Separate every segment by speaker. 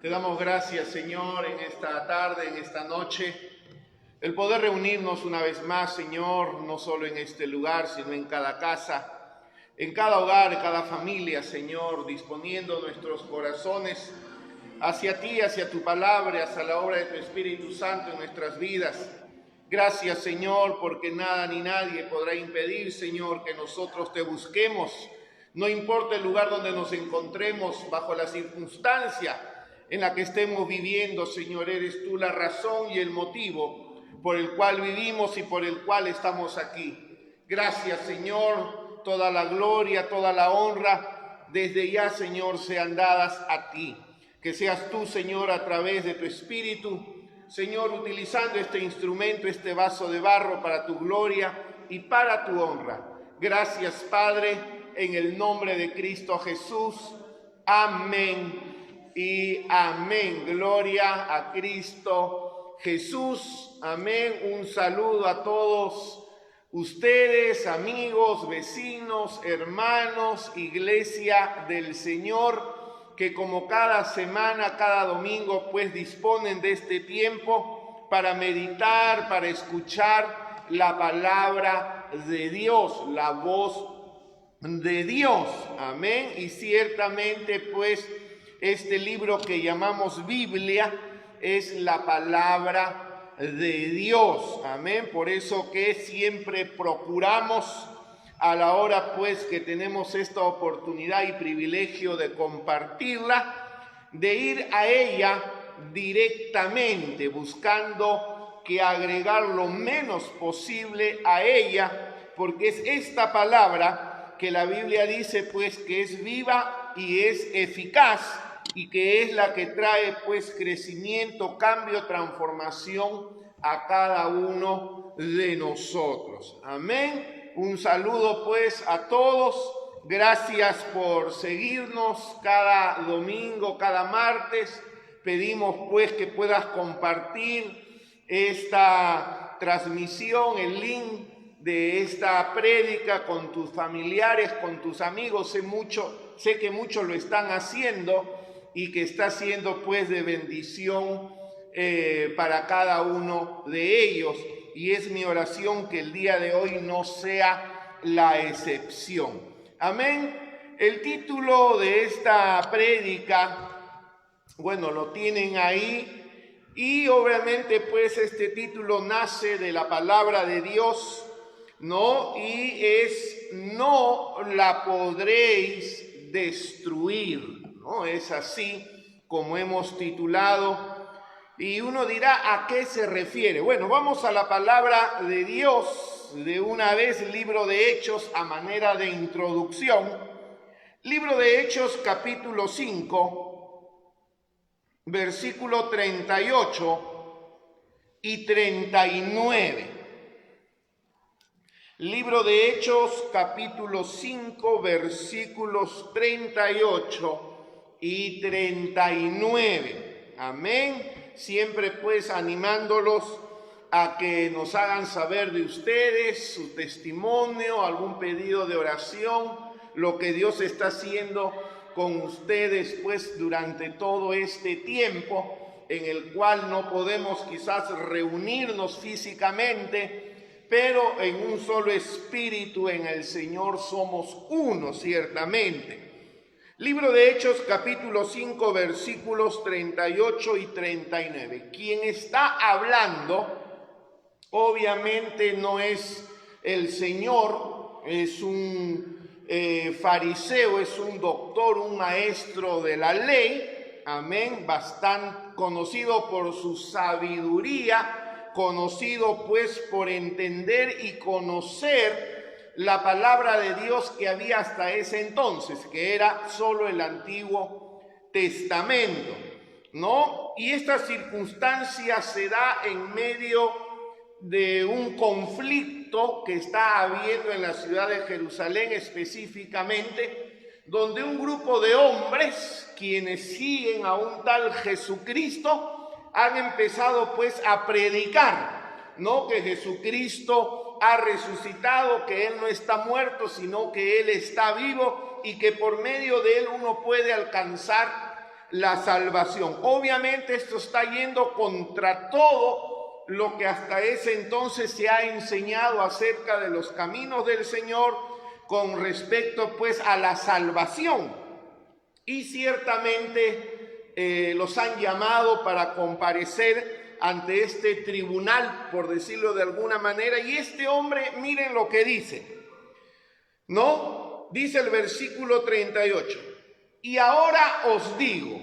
Speaker 1: Te damos gracias, Señor, en esta tarde, en esta noche, el poder reunirnos una vez más, Señor, no solo en este lugar, sino en cada casa, en cada hogar, en cada familia, Señor, disponiendo nuestros corazones hacia ti, hacia tu palabra, hacia la obra de tu Espíritu Santo en nuestras vidas. Gracias, Señor, porque nada ni nadie podrá impedir, Señor, que nosotros te busquemos. No importa el lugar donde nos encontremos, bajo la circunstancia en la que estemos viviendo, Señor, eres tú la razón y el motivo por el cual vivimos y por el cual estamos aquí. Gracias, Señor, toda la gloria, toda la honra, desde ya, Señor, sean dadas a ti. Que seas tú, Señor, a través de tu Espíritu, Señor, utilizando este instrumento, este vaso de barro para tu gloria y para tu honra. Gracias, Padre, en el nombre de Cristo Jesús. Amén y amén. Gloria a Cristo Jesús. Amén. Un saludo a todos ustedes, amigos, vecinos, hermanos, iglesia del Señor, que como cada semana, cada domingo, pues disponen de este tiempo para meditar, para escuchar la palabra de Dios, la voz de Dios. Amén. Y ciertamente, pues, este libro que llamamos Biblia es la palabra de Dios. Amén. Por eso que siempre procuramos, a la hora pues que tenemos esta oportunidad y privilegio de compartirla, de ir a ella directamente, buscando que agregar lo menos posible a ella, porque es esta palabra que la Biblia dice pues que es viva y es eficaz, y que es la que trae pues crecimiento, cambio, transformación a cada uno de nosotros. Amén. Un saludo pues a todos. Gracias por seguirnos cada domingo, cada martes. Pedimos pues que puedas compartir esta transmisión, el link de esta prédica con tus familiares, con tus amigos. Sé que muchos lo están haciendo y que está siendo pues de bendición para cada uno de ellos. Y es mi oración que el día de hoy no sea la excepción. Amén. El título de esta prédica, bueno, lo tienen ahí, y obviamente pues este título nace de la palabra de Dios, ¿no? Y es: no la podréis destruir, ¿no? Es así como hemos titulado. Y uno dirá, ¿a qué se refiere? Bueno, vamos a la palabra de Dios de una vez, libro de Hechos, a manera de introducción. Libro de Hechos, capítulo 5, versículo 38 y 39. Libro de Hechos, capítulo 5, versículos 38 y 39. Amén. Siempre pues animándolos a que nos hagan saber de ustedes su testimonio, algún pedido de oración, lo que Dios está haciendo con ustedes pues durante todo este tiempo en el cual no podemos quizás reunirnos físicamente, pero en un solo espíritu en el Señor somos uno, ciertamente. Libro de Hechos, capítulo 5, versículos 38 y 39. Quien está hablando, obviamente no es el Señor, es un fariseo, es un doctor, un maestro de la ley, amén, bastante conocido por su sabiduría, conocido pues por entender y conocer la palabra de Dios que había hasta ese entonces, que era solo el Antiguo Testamento, ¿no? Y esta circunstancia se da en medio de un conflicto que está habiendo en la ciudad de Jerusalén específicamente, donde un grupo de hombres, quienes siguen a un tal Jesucristo, han empezado pues a predicar, ¿no? Que Jesucristo ha resucitado, que Él no está muerto, sino que Él está vivo, y que por medio de Él uno puede alcanzar la salvación. Obviamente esto está yendo contra todo lo que hasta ese entonces se ha enseñado acerca de los caminos del Señor con respecto pues a la salvación. Y ciertamente los han llamado para comparecer ante este tribunal, por decirlo de alguna manera. Y este hombre, miren lo que dice, ¿no? Dice el versículo 38. Y ahora os digo,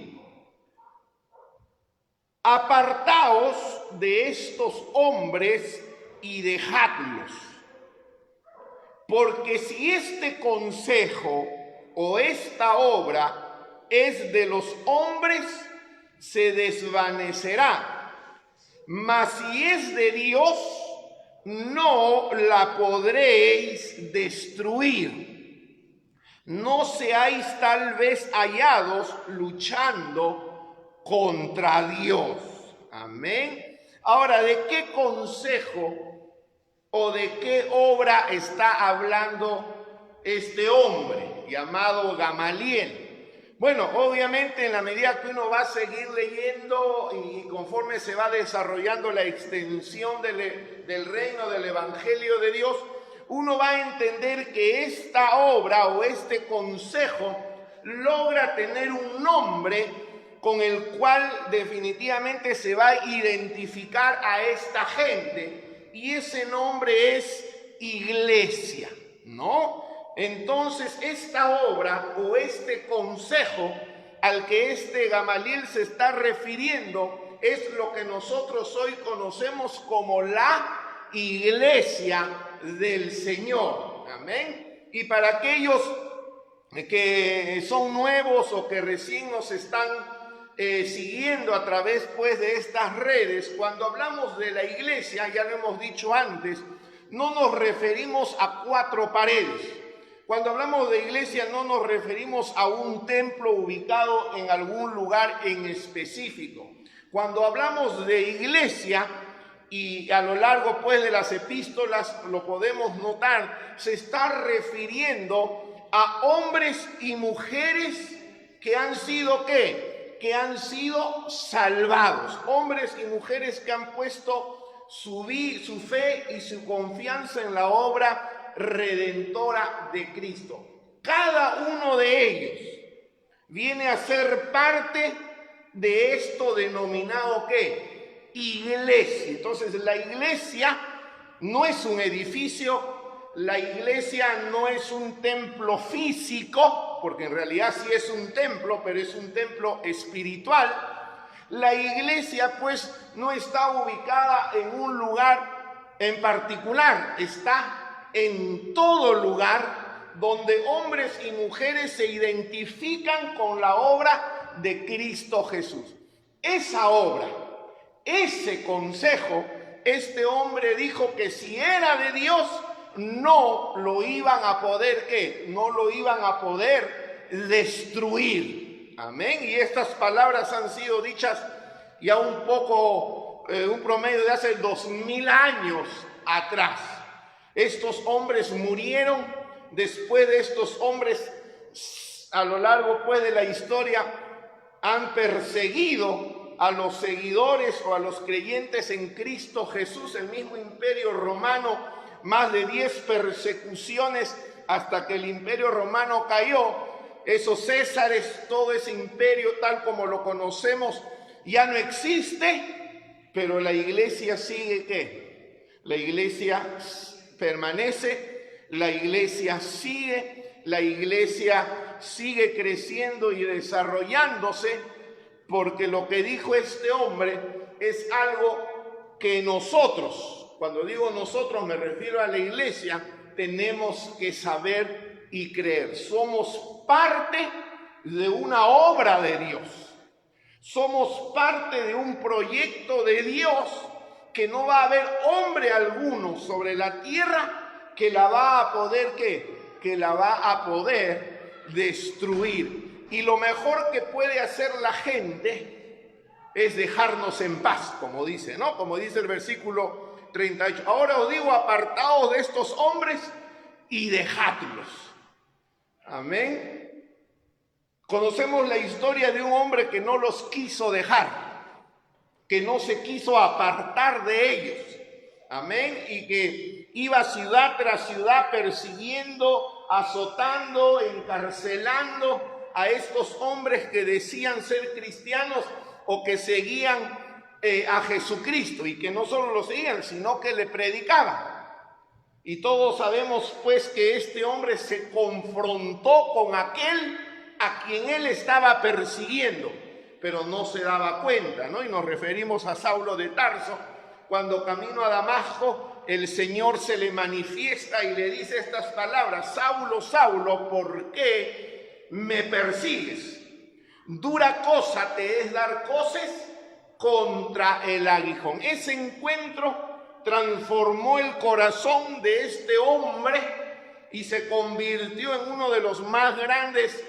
Speaker 1: apartaos de estos hombres y dejadlos, porque si este consejo o esta obra es de los hombres, se desvanecerá, mas si es de Dios, no la podréis destruir. No seáis tal vez hallados luchando contra Dios. Amén. Ahora, ¿de qué consejo o de qué obra está hablando este hombre llamado Gamaliel? Bueno, obviamente en la medida que uno va a seguir leyendo y conforme se va desarrollando la extensión del reino del Evangelio de Dios, uno va a entender que esta obra o este consejo logra tener un nombre con el cual definitivamente se va a identificar a esta gente, y ese nombre es iglesia, ¿no? Entonces esta obra o este consejo al que este Gamaliel se está refiriendo es lo que nosotros hoy conocemos como la iglesia del Señor. Amén. Y para aquellos que son nuevos o que recién nos están siguiendo a través pues de estas redes, cuando hablamos de la iglesia, ya lo hemos dicho antes, no nos referimos a cuatro paredes. Cuando hablamos de iglesia no nos referimos a un templo ubicado en algún lugar en específico. Cuando hablamos de iglesia, y a lo largo pues de las epístolas lo podemos notar, se está refiriendo a hombres y mujeres que han sido ¿qué? Que han sido salvados. Hombres y mujeres que han puesto su fe y su confianza en la obra redentora de Cristo. Cada uno de ellos viene a ser parte de esto denominado ¿qué? Iglesia. Entonces la iglesia no es un edificio, la iglesia no es un templo físico, porque en realidad sí es un templo, pero es un templo espiritual. La iglesia pues no está ubicada en un lugar en particular, está en todo lugar donde hombres y mujeres se identifican con la obra de Cristo Jesús. Esa obra, ese consejo, este hombre dijo que si era de Dios, no lo iban a poder, ¿qué? No lo iban a poder destruir. Amén. Y estas palabras han sido dichas ya un poco, un promedio de hace 2000 años atrás. Estos hombres murieron. Después de estos hombres, a lo largo pues de la historia, han perseguido a los seguidores o a los creyentes en Cristo Jesús. El mismo imperio romano, más de 10 persecuciones hasta que el imperio romano cayó. Esos césares, todo ese imperio tal como lo conocemos ya no existe, pero la iglesia sigue ¿qué? La iglesia permanece, la iglesia sigue creciendo y desarrollándose, porque lo que dijo este hombre es algo que nosotros, cuando digo nosotros me refiero a la iglesia, tenemos que saber y creer. Somos parte de una obra de Dios. Somos parte de un proyecto de Dios que no va a haber hombre alguno sobre la tierra que la va a poder, ¿qué? Que la va a poder destruir. Y lo mejor que puede hacer la gente es dejarnos en paz, como dice, ¿no? Como dice el versículo 38. Ahora os digo, apartaos de estos hombres y dejadlos. Amén. Conocemos la historia de un hombre que no los quiso dejar, que no se quiso apartar de ellos. Amén. Y que iba ciudad tras ciudad persiguiendo, azotando, encarcelando a estos hombres que decían ser cristianos o que seguían a Jesucristo, y que no solo lo seguían, sino que le predicaban. Y todos sabemos pues que este hombre se confrontó con aquel a quien él estaba persiguiendo, pero no se daba cuenta, ¿no? Y nos referimos a Saulo de Tarso, cuando camino a Damasco, el Señor se le manifiesta y le dice estas palabras: Saulo, Saulo, ¿por qué me persigues? Dura cosa te es dar coces contra el aguijón. Ese encuentro transformó el corazón de este hombre y se convirtió en uno de los más grandes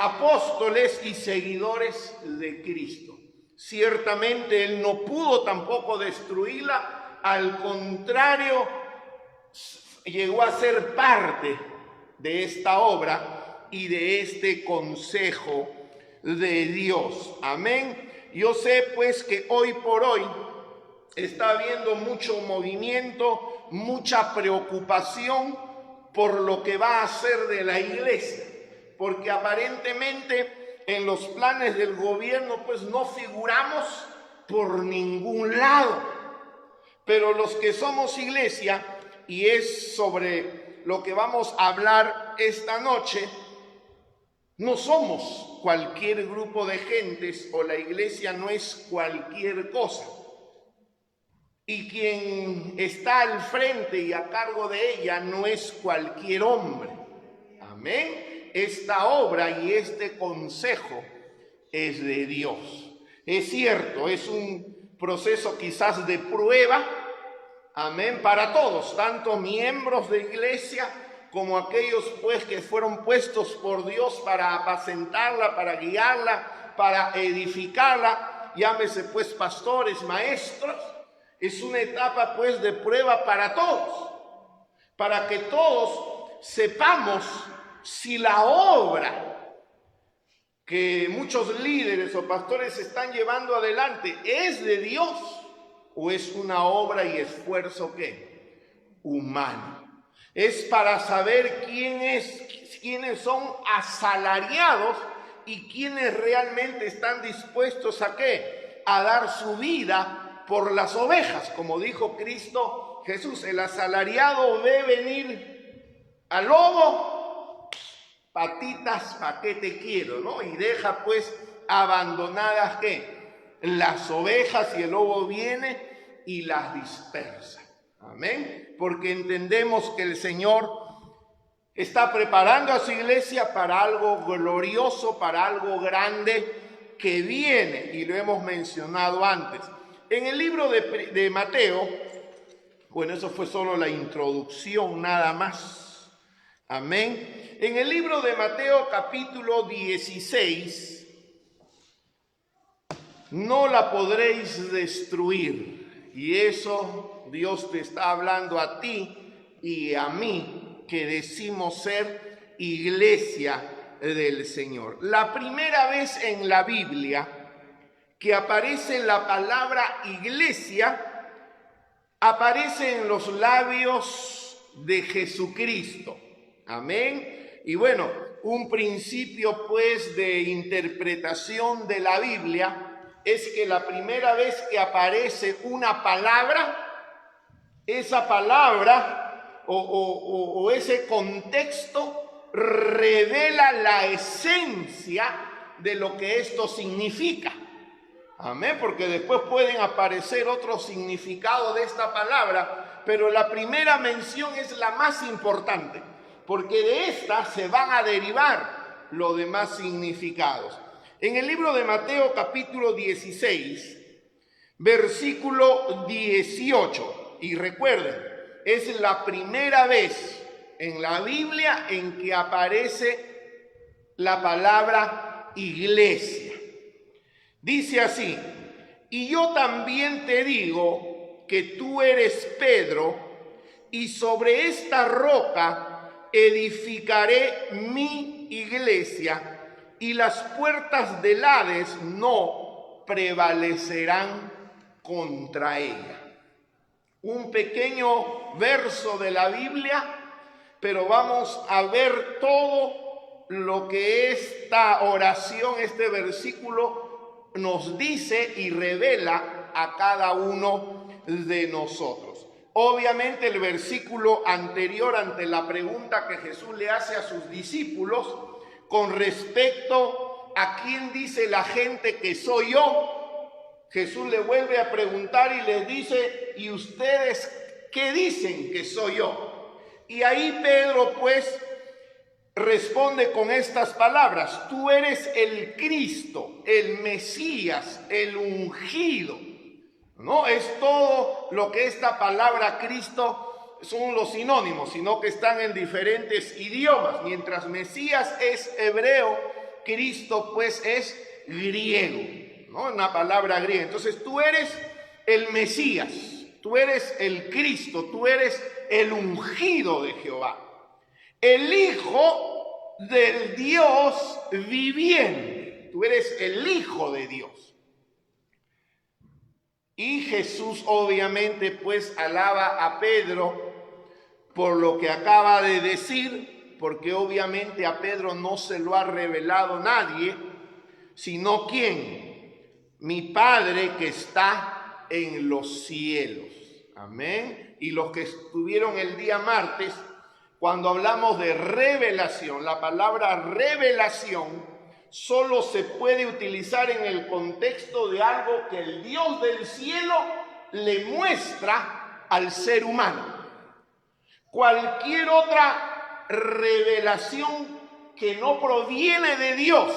Speaker 1: apóstoles y seguidores de Cristo. Ciertamente él no pudo tampoco destruirla, al contrario, llegó a ser parte de esta obra y de este consejo de Dios. Amén. Yo sé pues que hoy por hoy está habiendo mucho movimiento, mucha preocupación por lo que va a ser de la iglesia, porque aparentemente en los planes del gobierno pues no figuramos por ningún lado. Pero los que somos iglesia, y es sobre lo que vamos a hablar esta noche, no somos cualquier grupo de gentes, o la iglesia no es cualquier cosa. Y quien está al frente y a cargo de ella no es cualquier hombre. Amén. Esta obra y este consejo es de Dios. Es cierto, es un proceso quizás de prueba, amén, para todos, tanto miembros de iglesia como aquellos pues que fueron puestos por Dios para apacentarla, para guiarla, para edificarla, llámese pues pastores, maestros. Es una etapa pues de prueba para todos, para que todos sepamos si la obra que muchos líderes o pastores están llevando adelante es de Dios o es una obra y esfuerzo ¿qué? Humano. Es para saber quiénes son asalariados y quiénes realmente están dispuestos a ¿qué? A dar su vida por las ovejas, como dijo Cristo Jesús. El asalariado ve venir al lobo, patitas, ¿pa' qué te quiero? ¿No? Y deja pues abandonadas ¿qué? Las ovejas, y el lobo viene y las dispersa. Amén. Porque entendemos que el Señor está preparando a su iglesia para algo glorioso, para algo grande que viene, y lo hemos mencionado antes. En el libro de Mateo, bueno, eso fue solo la introducción nada más. Amén. En el libro de Mateo capítulo 16, no la podréis destruir. Y eso Dios te está hablando a ti y a mí, que decimos ser iglesia del Señor. La primera vez en la Biblia que aparece la palabra iglesia, aparece en los labios de Jesucristo. Amén. Y bueno, un principio pues de interpretación de la Biblia es que la primera vez que aparece una palabra, esa palabra o ese contexto revela la esencia de lo que esto significa. Amén, porque después pueden aparecer otros significados de esta palabra, pero la primera mención es la más importante, porque de esta se van a derivar los demás significados. En el libro de Mateo capítulo 16, versículo 18, y recuerden, es la primera vez en la Biblia en que aparece la palabra iglesia. Dice así: y yo también te digo que tú eres Pedro, y sobre esta roca edificaré mi iglesia, y las puertas del Hades no prevalecerán contra ella. Un pequeño verso de la Biblia, pero vamos a ver todo lo que esta oración, este versículo nos dice y revela a cada uno de nosotros. Obviamente el versículo anterior, ante la pregunta que Jesús le hace a sus discípulos con respecto a quién dice la gente que soy yo, Jesús le vuelve a preguntar y les dice: ¿y ustedes qué dicen que soy yo? Y ahí Pedro pues responde con estas palabras: tú eres el Cristo, el Mesías, el ungido. No es todo lo que esta palabra Cristo son los sinónimos, sino que están en diferentes idiomas. Mientras Mesías es hebreo, Cristo pues es griego, ¿no? Una palabra griega. Entonces tú eres el Mesías, tú eres el Cristo, tú eres el ungido de Jehová, el Hijo del Dios viviente. Tú eres el Hijo de Dios. Y Jesús obviamente pues alaba a Pedro por lo que acaba de decir, porque obviamente a Pedro no se lo ha revelado nadie, sino ¿quién? Mi Padre que está en los cielos. Amén. Y los que estuvieron el día martes, cuando hablamos de revelación, la palabra revelación solo se puede utilizar en el contexto de algo que el Dios del cielo le muestra al ser humano. Cualquier otra revelación que no proviene de Dios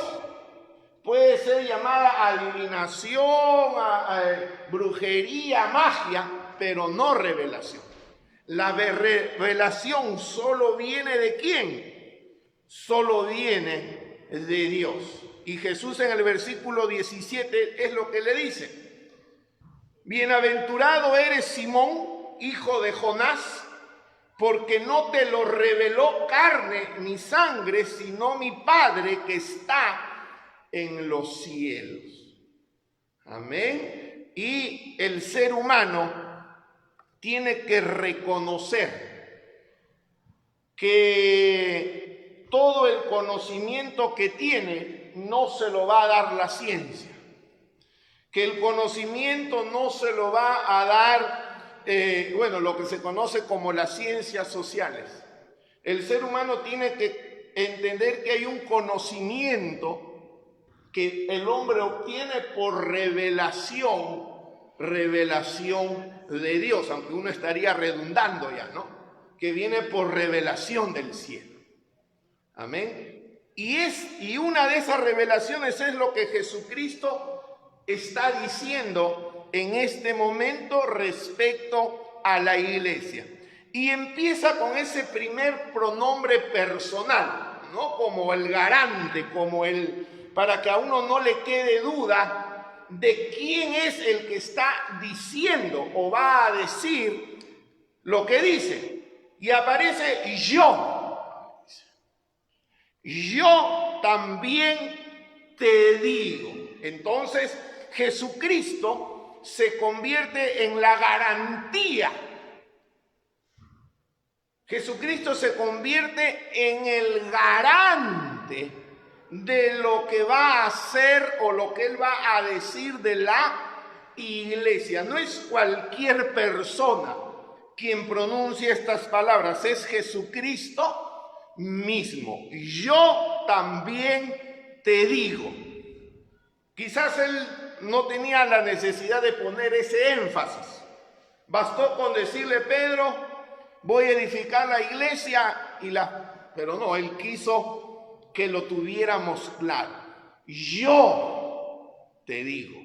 Speaker 1: puede ser llamada adivinación, brujería, magia, pero no revelación. La revelación solo viene ¿de quién? Solo viene de Dios. Y Jesús en el versículo 17 es lo que le dice: bienaventurado eres Simón, hijo de Jonás, porque no te lo reveló carne ni sangre, sino mi Padre que está en los cielos. Amén. Y el ser humano tiene que reconocer que todo el conocimiento que tiene no se lo va a dar la ciencia, que el conocimiento no se lo va a dar lo que se conoce como las ciencias sociales. El ser humano tiene que entender que hay un conocimiento que el hombre obtiene por revelación de Dios, aunque uno estaría redundando ya, ¿no? Que viene por revelación del cielo. Amén. Y una de esas revelaciones es lo que Jesucristo está diciendo en este momento respecto a la iglesia. Y empieza con ese primer pronombre personal, ¿no? Como el garante, para que a uno no le quede duda de quién es el que está diciendo o va a decir lo que dice. Y aparece yo. Yo también te digo. Entonces Jesucristo se convierte en la garantía. Jesucristo se convierte en el garante de lo que va a hacer o lo que Él va a decir de la iglesia. No es cualquier persona quien pronuncia estas palabras, es Jesucristo mismo. Yo también te digo. Quizás Él no tenía la necesidad de poner ese énfasis. Bastó con decirle: Pedro, voy a edificar la iglesia, pero no, Él quiso que lo tuviéramos claro. Yo te digo,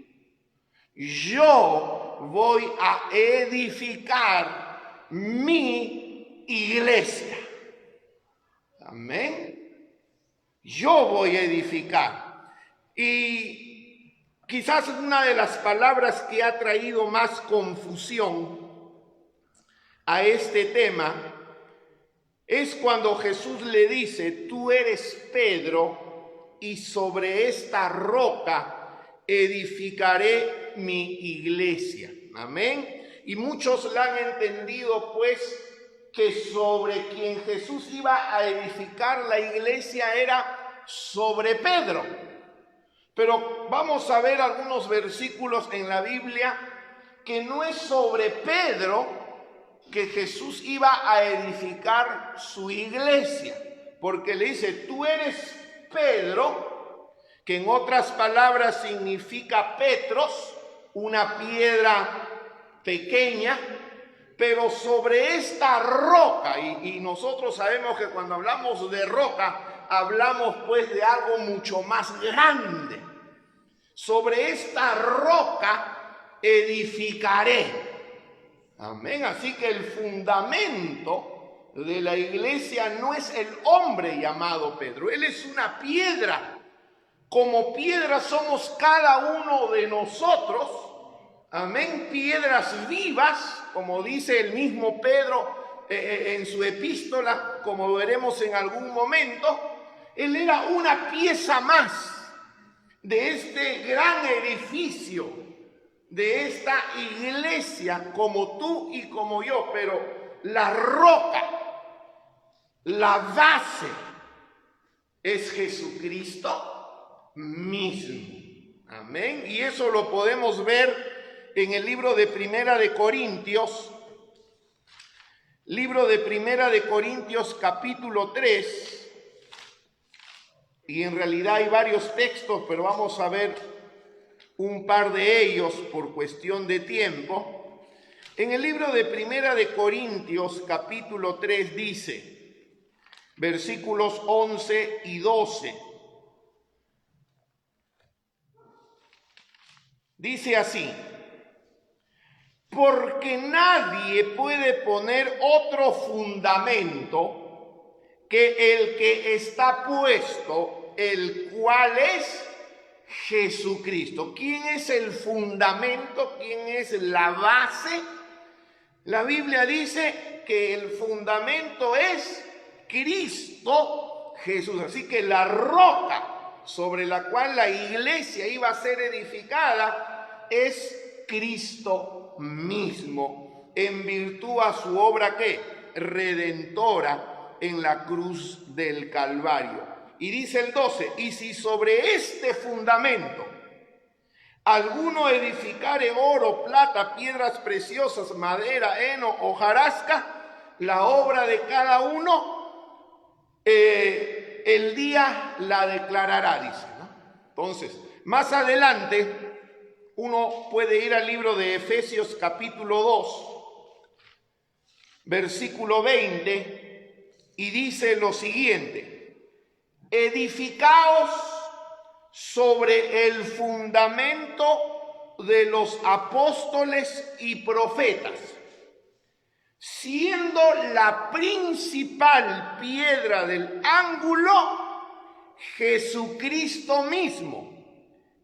Speaker 1: yo voy a edificar mi iglesia. Amén. Yo voy a edificar. Y quizás una de las palabras que ha traído más confusión a este tema es cuando Jesús le dice: tú eres Pedro, y sobre esta roca edificaré mi iglesia. Amén. Y muchos la han entendido pues que sobre quien Jesús iba a edificar la iglesia era sobre Pedro. Pero vamos a ver algunos versículos en la Biblia que no es sobre Pedro que Jesús iba a edificar su iglesia. Porque le dice, tú eres Pedro, que en otras palabras significa Petros, una piedra pequeña, pero sobre esta roca, y nosotros sabemos que cuando hablamos de roca, hablamos pues de algo mucho más grande. Sobre esta roca edificaré. Amén. Así que el fundamento de la iglesia no es el hombre llamado Pedro, él es una piedra. Como piedra somos cada uno de nosotros. Amén, piedras vivas, como dice el mismo Pedro en su epístola, como veremos en algún momento. Él era una pieza más de este gran edificio, de esta iglesia, como tú y como yo, pero la roca, la base, es Jesucristo mismo. Amén, y eso lo podemos ver en el libro de Primera de Corintios, capítulo 3, y en realidad hay varios textos, pero vamos a ver un par de ellos por cuestión de tiempo. En el libro de Primera de Corintios, capítulo 3, dice, versículos 11 y 12, dice así: porque nadie puede poner otro fundamento que el que está puesto, el cual es Jesucristo. ¿Quién es el fundamento? ¿Quién es la base? La Biblia dice que el fundamento es Cristo Jesús. Así que la roca sobre la cual la iglesia iba a ser edificada es Cristo mismo, en virtud a su obra ¿qué? Redentora en la cruz del Calvario. Y dice el 12, y si sobre este fundamento alguno edificare oro, plata, piedras preciosas, madera, heno, hojarasca, la obra de cada uno el día la declarará, dice, ¿no? Entonces, más adelante uno puede ir al libro de Efesios capítulo 2, versículo 20, y dice lo siguiente: edificaos sobre el fundamento de los apóstoles y profetas, siendo la principal piedra del ángulo Jesucristo mismo,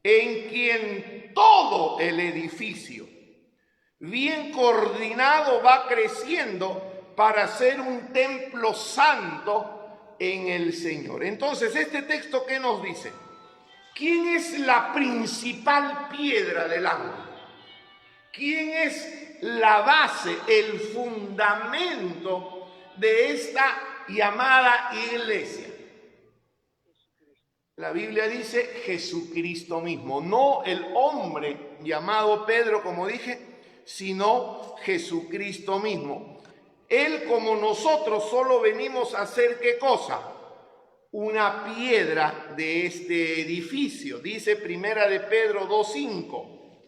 Speaker 1: en quien todo el edificio, bien coordinado, va creciendo para ser un templo santo en el Señor. Entonces, este texto, ¿qué nos dice? ¿Quién es la principal piedra del ángulo? ¿Quién es la base, el fundamento de esta llamada iglesia? La Biblia dice Jesucristo mismo, no el hombre llamado Pedro, como dije, sino Jesucristo mismo. Él, como nosotros, solo venimos a hacer ¿qué cosa? Una piedra de este edificio. Dice Primera de Pedro 2:5.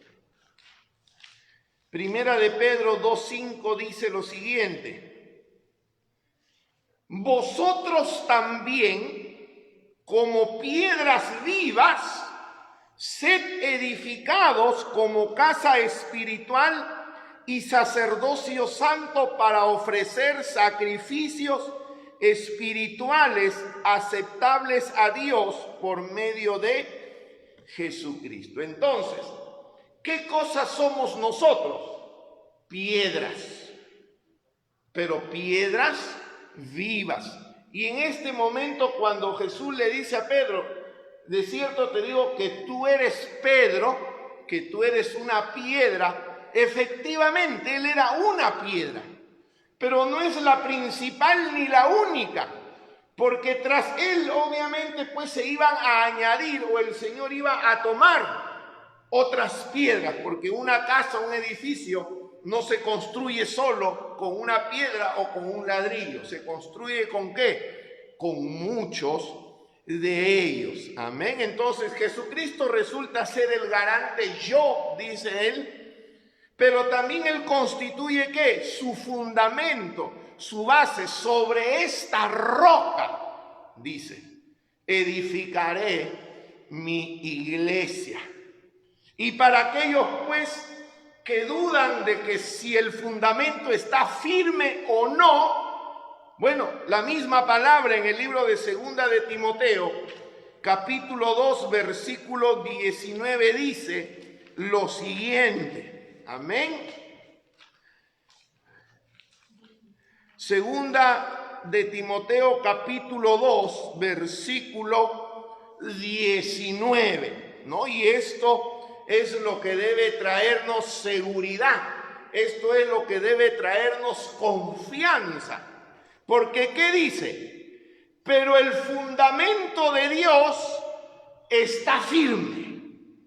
Speaker 1: Primera de Pedro 2:5 dice lo siguiente: vosotros también, como piedras vivas, sed edificados como casa espiritual y sacerdocio santo para ofrecer sacrificios espirituales aceptables a Dios por medio de Jesucristo. Entonces, ¿qué cosas somos nosotros? Piedras, pero piedras vivas. Y en este momento, cuando Jesús le dice a Pedro, de cierto te digo que tú eres Pedro, que tú eres una piedra. Efectivamente, él era una piedra, pero no es la principal ni la única, porque tras él obviamente pues se iban a añadir, o el Señor iba a tomar otras piedras, porque una casa, un edificio no se construye solo con una piedra o con un ladrillo. ¿Se construye con qué? Con muchos de ellos. Amén. Entonces Jesucristo resulta ser el garante, yo, dice él, pero también él constituye ¿qué? Su fundamento, su base. Sobre esta roca, dice, edificaré mi iglesia. Y para aquellos pues que dudan de que si el fundamento está firme o no, bueno, la misma palabra en el libro de Segunda de Timoteo, capítulo 2, versículo 19 dice lo siguiente. Amén. Segunda de Timoteo, capítulo 2, versículo 19, ¿no? Y esto es lo que debe traernos seguridad. Esto es lo que debe traernos confianza. Porque, ¿qué dice? Pero el fundamento de Dios está firme.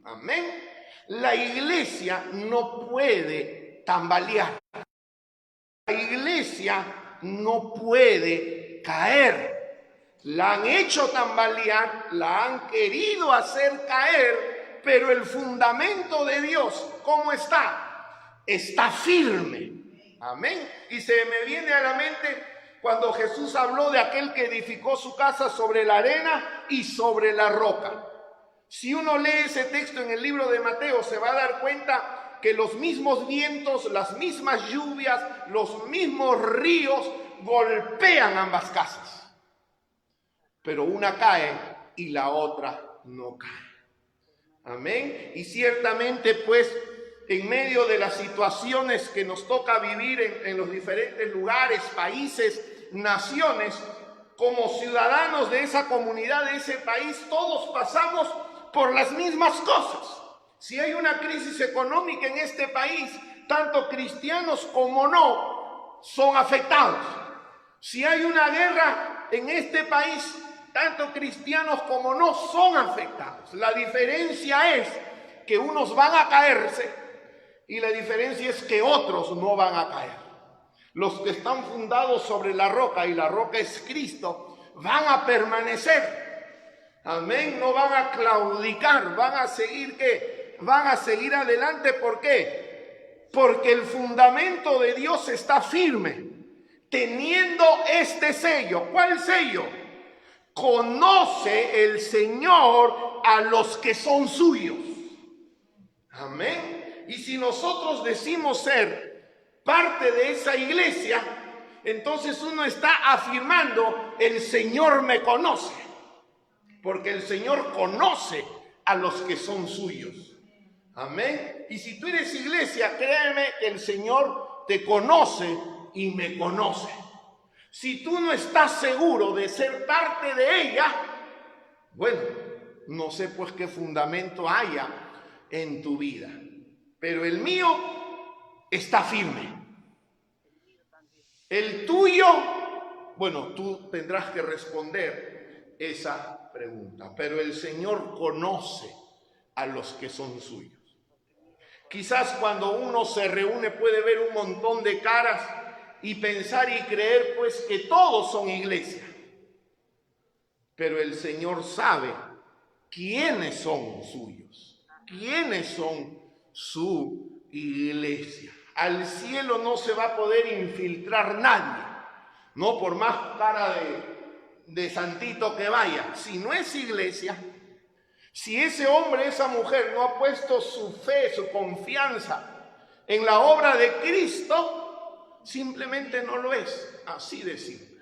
Speaker 1: Amén. La iglesia no puede tambalear. La iglesia no puede caer. La han hecho tambalear, la han querido hacer caer, pero el fundamento de Dios, ¿cómo está? Está firme. Amén. Y se me viene a la mente cuando Jesús habló de aquel que edificó su casa sobre la arena y sobre la roca. Si uno lee ese texto en el libro de Mateo, se va a dar cuenta que los mismos vientos, las mismas lluvias, los mismos ríos golpean ambas casas. Pero una cae y la otra no cae. Amén. Y ciertamente pues en medio de las situaciones que nos toca vivir en los diferentes lugares, países, naciones, como ciudadanos de esa comunidad, de ese país, todos pasamos por las mismas cosas. Si hay una crisis económica en este país, tanto cristianos como no son afectados. Si hay una guerra en este país, tanto cristianos como no son afectados. La diferencia es que unos van a caerse y la diferencia es que otros no van a caer. Los que están fundados sobre la roca, y la roca es Cristo, van a permanecer. Amén, no van a claudicar, van a seguir ¿qué? Van a seguir adelante. ¿Por qué? Porque el fundamento de Dios está firme, teniendo este sello. ¿Cuál sello? Conoce el Señor a los que son suyos. Amén. Y si nosotros decimos ser parte de esa iglesia, entonces uno está afirmando, el Señor me conoce. Porque el Señor conoce a los que son suyos. Amén. Y si tú eres iglesia, créeme que el Señor te conoce y me conoce. Si tú no estás seguro de ser parte de ella, bueno, no sé pues qué fundamento haya en tu vida. Pero el mío está firme. El tuyo, bueno, tú tendrás que responder esa pregunta, pero el Señor conoce a los que son suyos. Quizás cuando uno se reúne puede ver un montón de caras y pensar y creer pues que todos son iglesia, pero el Señor sabe quiénes son suyos, quiénes son su iglesia. Al cielo no se va a poder infiltrar nadie, no por más cara de santito que vaya. Si no es iglesia, si ese hombre, esa mujer no ha puesto su fe, su confianza en la obra de Cristo, simplemente no lo es, así de simple.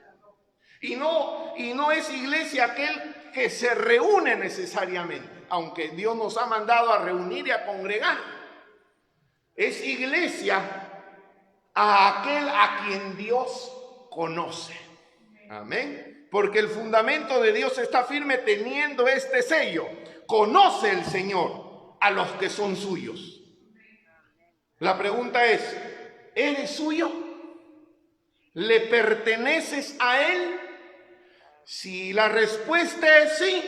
Speaker 1: Y no es iglesia aquel que se reúne necesariamente, aunque Dios nos ha mandado a reunir y a congregar. Es iglesia a aquel a quien Dios conoce. Amén. porque el fundamento de Dios está firme teniendo este sello. Conoce el Señor a los que son suyos. La pregunta es, ¿eres suyo? ¿Le perteneces a Él? Si la respuesta es sí,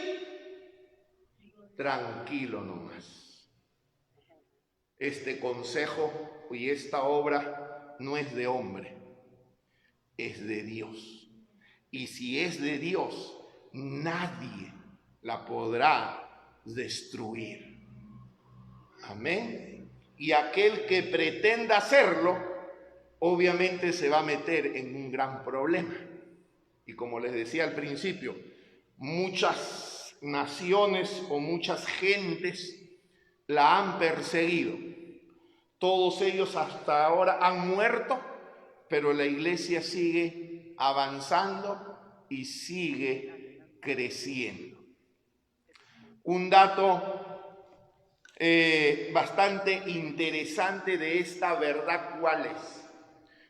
Speaker 1: tranquilo nomás. Este consejo y esta obra no es de hombre, es de Dios. Y si es de Dios, nadie la podrá destruir. Amén. Y aquel que pretenda hacerlo, obviamente se va a meter en un gran problema. Y como les decía al principio, muchas naciones o muchas gentes la han perseguido. Todos ellos hasta ahora han muerto, pero la iglesia sigue avanzando y sigue creciendo. Un dato bastante interesante de esta verdad, ¿cuál es?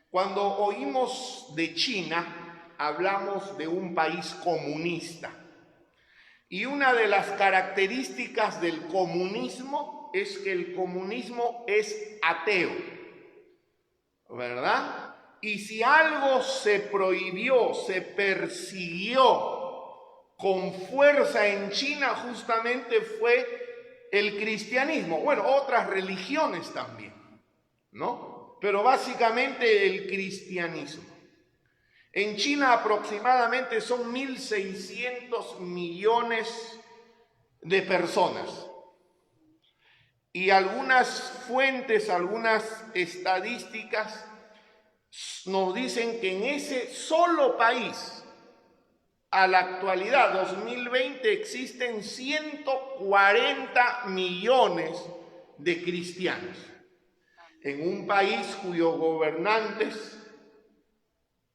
Speaker 1: Cuando oímos de China, hablamos de un país comunista. Y una de las características del comunismo es que el comunismo es ateo, ¿verdad? Y si algo se prohibió, se persiguió con fuerza en China, justamente fue el cristianismo. Bueno, otras religiones también, ¿no? Pero básicamente el cristianismo. En China aproximadamente son 1.600 millones de personas. Y algunas fuentes, algunas estadísticas nos dicen que en ese solo país, a la actualidad, 2020, existen 140 millones de cristianos. En un país cuyos gobernantes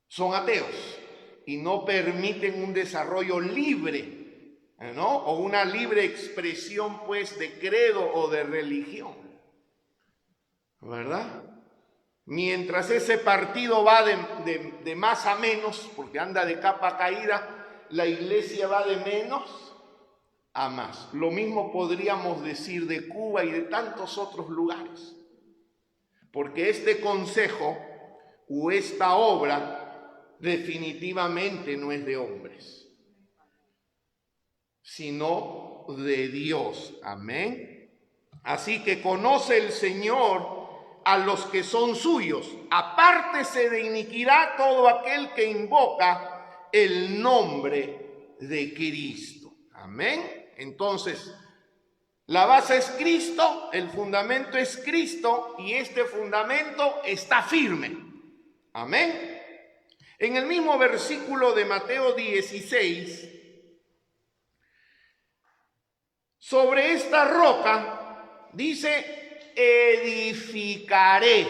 Speaker 1: son ateos y no permiten un desarrollo libre, ¿no? O una libre expresión, pues, de credo o de religión, ¿verdad? Mientras ese partido va de más a menos, porque anda de capa caída, la iglesia va de menos a más. Lo mismo podríamos decir de Cuba y de tantos otros lugares, porque este consejo o esta obra definitivamente no es de hombres, sino de Dios. Amén. Así que conoce el Señor a los que son suyos. Apártese de iniquidad todo aquel que invoca el nombre de Cristo. Amén. Entonces, la base es Cristo, el fundamento es Cristo y este fundamento está firme. Amén. En el mismo versículo de Mateo 16, sobre esta roca dice, edificaré.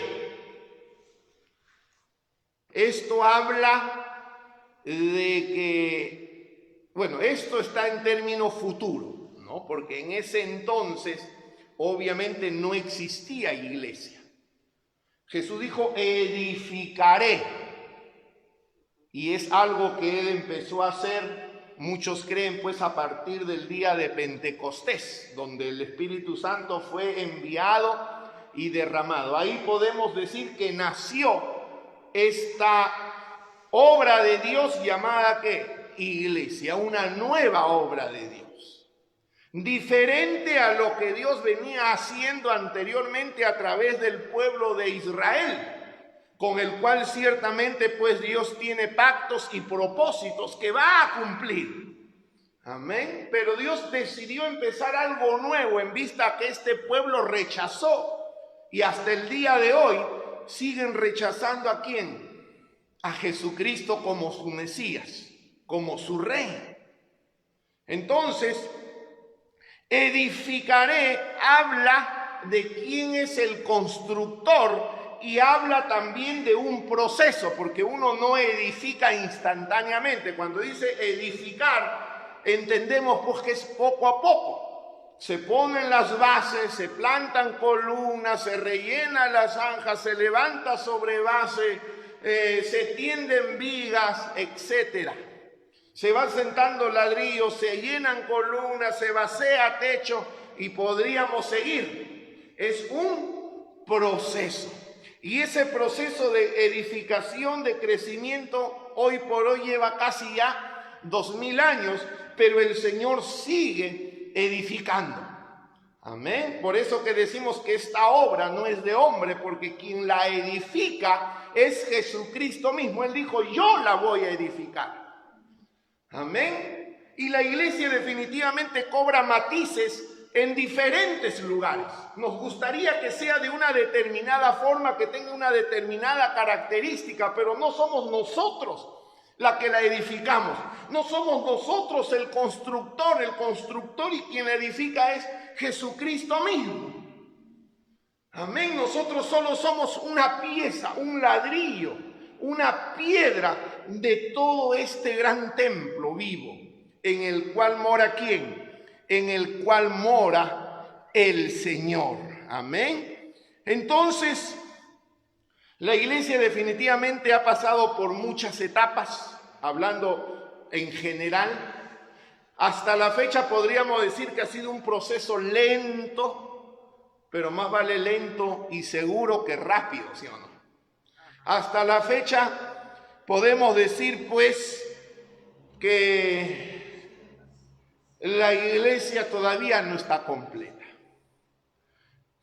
Speaker 1: Esto habla de que, bueno, esto está en término futuro, ¿no? Porque en ese entonces obviamente no existía iglesia. Jesús dijo, edificaré. Y es algo que él empezó a hacer, muchos creen, pues a partir del día de Pentecostés, donde el Espíritu Santo fue enviado y derramado. Ahí podemos decir que nació esta obra de Dios llamada ¿qué? Iglesia, una nueva obra de Dios. Diferente a lo que Dios venía haciendo anteriormente a través del pueblo de Israel, con el cual ciertamente pues Dios tiene pactos y propósitos que va a cumplir. Amén. Pero Dios decidió empezar algo nuevo en vista que este pueblo rechazó y hasta el día de hoy siguen rechazando ¿a quién? A Jesucristo como su Mesías, como su Rey. Entonces, edificaré habla de quién es el constructor y habla también de un proceso, porque uno no edifica instantáneamente. Cuando dice edificar, entendemos pues que es poco a poco. Se ponen las bases, se plantan columnas, se rellena la zanja, se levanta sobre base, se tienden vigas, etc. Se van sentando ladrillos, se llenan columnas, se vacía techo y podríamos seguir. Es un proceso. Y ese proceso de edificación, de crecimiento, hoy por hoy lleva casi ya 2000 años, pero el Señor sigue edificando. Amén. Por eso que decimos que esta obra no es de hombre, porque quien la edifica es Jesucristo mismo. Él dijo, yo la voy a edificar. Amén. Y la iglesia definitivamente cobra matices en diferentes lugares. Nos gustaría que sea de una determinada forma, que tenga una determinada característica, pero no somos nosotros la que la edificamos. No somos nosotros el constructor y quien la edifica es Jesucristo mismo. Amén. Nosotros solo somos una pieza, un ladrillo, una piedra de todo este gran templo vivo, en el cual mora ¿quién? En el cual mora el Señor. Amén. Entonces, la iglesia definitivamente ha pasado por muchas etapas, hablando en general. Hasta la fecha podríamos decir que ha sido un proceso lento, pero más vale lento y seguro que rápido, ¿sí o no? Hasta la fecha podemos decir pues que la iglesia todavía no está completa.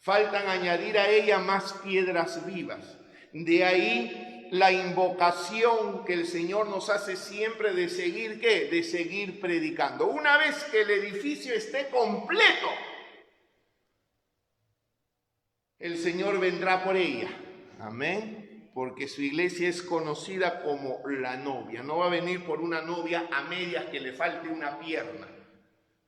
Speaker 1: Faltan añadir a ella más piedras vivas. De ahí la invocación que el Señor nos hace siempre de seguir, ¿qué? De seguir predicando. Una vez que el edificio esté completo, el Señor vendrá por ella. Amén. Porque su iglesia es conocida como la novia. No va a venir por una novia a medias que le falte una pierna.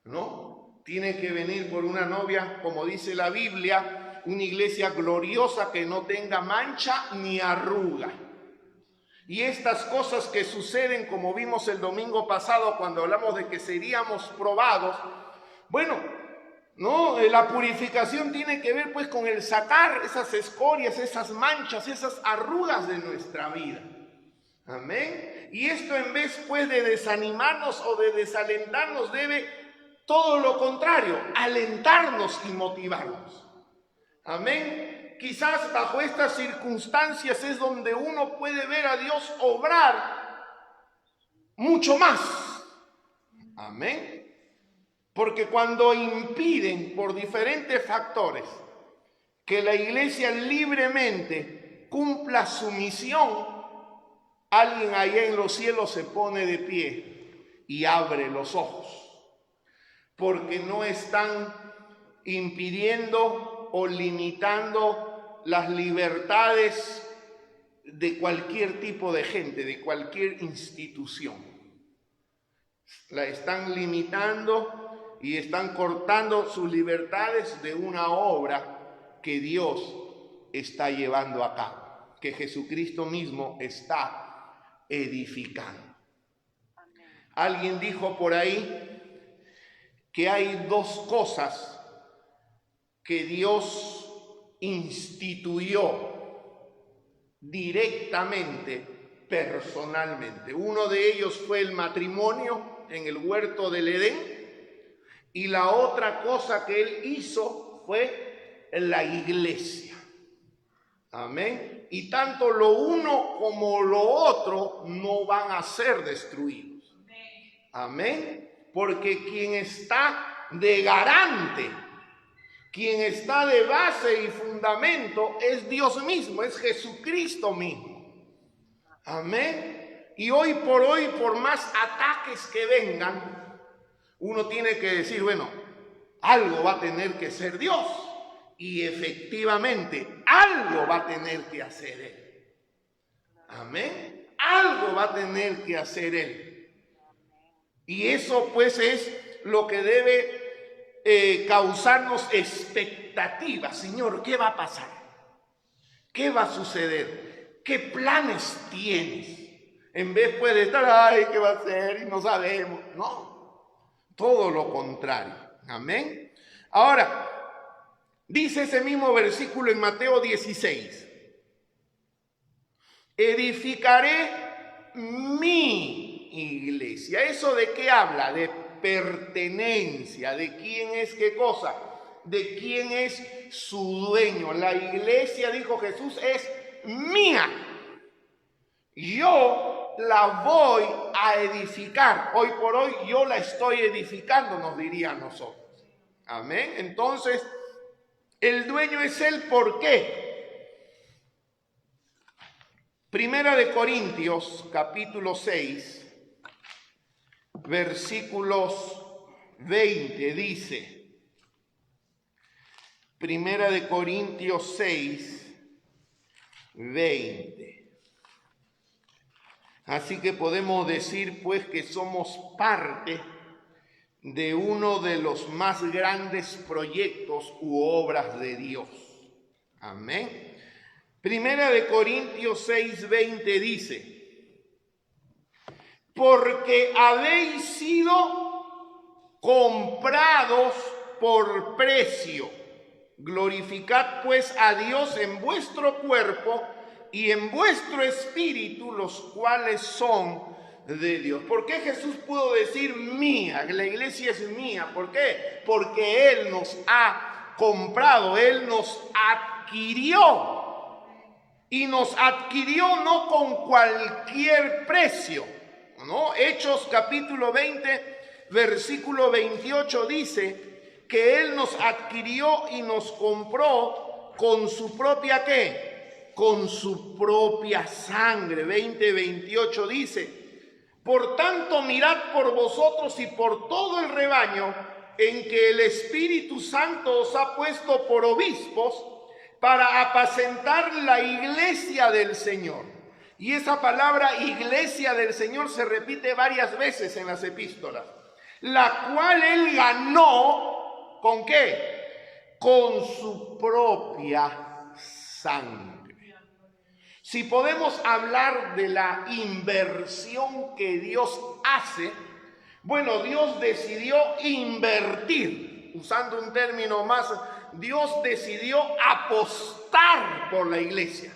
Speaker 1: No, tiene que venir por una novia, como dice la Biblia, una iglesia gloriosa que no tenga mancha ni arruga. Y estas cosas que suceden, como vimos el domingo pasado cuando hablamos de que seríamos probados, bueno, no, la purificación tiene que ver pues con el sacar esas escorias, esas manchas, esas arrugas de nuestra vida. Amén. Y esto en vez pues de desanimarnos o de desalentarnos debe todo lo contrario, alentarnos y motivarnos. Amén. Quizás bajo estas circunstancias es donde uno puede ver a Dios obrar mucho más. Amén. Porque cuando impiden por diferentes factores que la iglesia libremente cumpla su misión, alguien allá en los cielos se pone de pie y abre los ojos. Porque no están impidiendo o limitando las libertades de cualquier tipo de gente, de cualquier institución. La están limitando y están cortando sus libertades de una obra que Dios está llevando a cabo, que Jesucristo mismo está edificando. Alguien dijo por ahí que hay dos cosas que Dios instituyó directamente, personalmente. Uno de ellos fue el matrimonio en el huerto del Edén, y la otra cosa que Él hizo fue la iglesia. Amén. Y tanto lo uno como lo otro no van a ser destruidos. Amén. Porque quien está de garante, quien está de base y fundamento es Dios mismo, es Jesucristo mismo. Amén. Y hoy, por más ataques que vengan, uno tiene que decir, bueno, algo va a tener que ser Dios. Y efectivamente, algo va a tener que hacer Él. Amén. Algo va a tener que hacer Él. Y eso pues es lo que debe causarnos expectativas. Señor, ¿qué va a pasar? ¿Qué va a suceder? ¿Qué planes tienes? En vez pues de estar, ay, ¿qué va a hacer? Y no sabemos. No, todo lo contrario. Amén. Ahora, dice ese mismo versículo en Mateo 16. Edificaré mi iglesia. ¿Eso de qué habla? De pertenencia. ¿De quién es qué cosa? De quién es su dueño. La iglesia, dijo Jesús, es mía. Yo la voy a edificar. Hoy por hoy yo la estoy edificando, nos diría a nosotros. Amén. Entonces, el dueño es él. ¿Por qué? Primera de Corintios, capítulo 6, versículos 20, dice. Primera de Corintios 6, 20. Así que podemos decir pues que somos parte de uno de los más grandes proyectos u obras de Dios. Amén. Primera de Corintios 6:20 dice, porque habéis sido comprados por precio. Glorificad pues a Dios en vuestro cuerpo y en vuestro espíritu, los cuales son de Dios. ¿Por qué Jesús pudo decir mía? Que la iglesia es mía. ¿Por qué? Porque Él nos ha comprado, Él nos adquirió. Y nos adquirió no con cualquier precio, ¿no? Hechos capítulo 20, versículo 28 dice que Él nos adquirió y nos compró con su propia ¿qué? Con su propia sangre. 20:28 dice, por tanto mirad por vosotros y por todo el rebaño en que el Espíritu Santo os ha puesto por obispos, para apacentar la iglesia del Señor. Y esa palabra iglesia del Señor se repite varias veces en las epístolas, la cual Él ganó, ¿con qué? Con su propia sangre. Si podemos hablar de la inversión que Dios hace, bueno, Dios decidió invertir, usando un término más, Dios decidió apostar por la iglesia.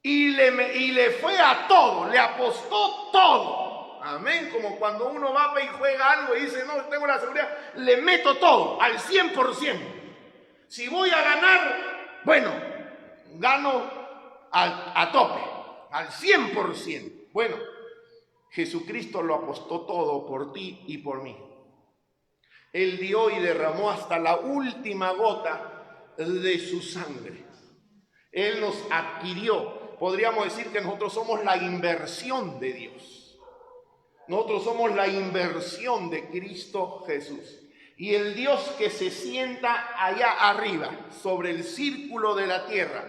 Speaker 1: Y le fue a todo, le apostó todo. Amén. Como cuando uno va y juega algo y dice, no, tengo la seguridad, le meto todo, al 100%. Si voy a ganar, bueno, gano a tope, al 100%. Bueno, Jesucristo lo apostó todo por ti y por mí. Él dio y derramó hasta la última gota de su sangre. Él nos adquirió. Podríamos decir que nosotros somos la inversión de Dios. Nosotros somos la inversión de Cristo Jesús. Y el Dios que se sienta allá arriba, sobre el círculo de la tierra,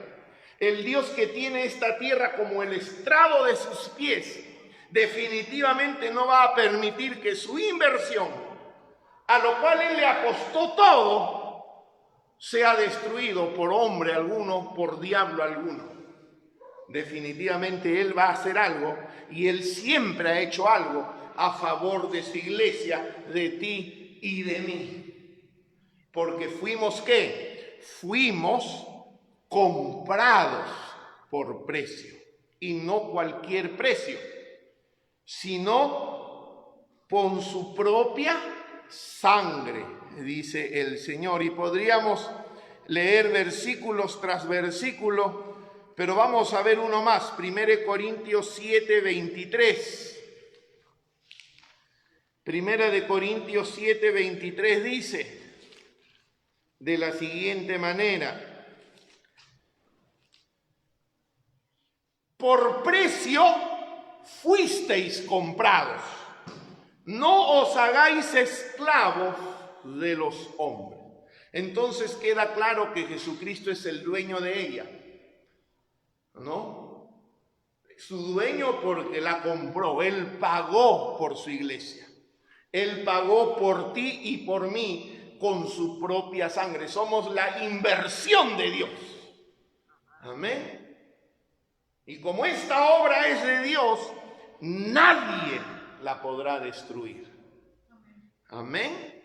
Speaker 1: el Dios que tiene esta tierra como el estrado de sus pies, definitivamente no va a permitir que su inversión, a lo cual Él le apostó todo, sea destruido por hombre alguno, por diablo alguno. Definitivamente Él va a hacer algo, y Él siempre ha hecho algo a favor de su iglesia, de ti y de mí. Porque fuimos ¿qué? Fuimos comprados por precio, y no cualquier precio, sino con su propia sangre, dice el Señor. Y podríamos leer versículos tras versículo, pero vamos a ver uno más. 1 Corintios 7:23. 1 Corintios 7:23 dice de la siguiente manera: por precio fuisteis comprados. No os hagáis esclavos de los hombres. Entonces queda claro que Jesucristo es el dueño de ella, ¿no? Su dueño porque la compró. Él pagó por su iglesia. Él pagó por ti y por mí con su propia sangre. Somos la inversión de Dios. Amén. Y como esta obra es de Dios, nadie la podrá destruir. Amén.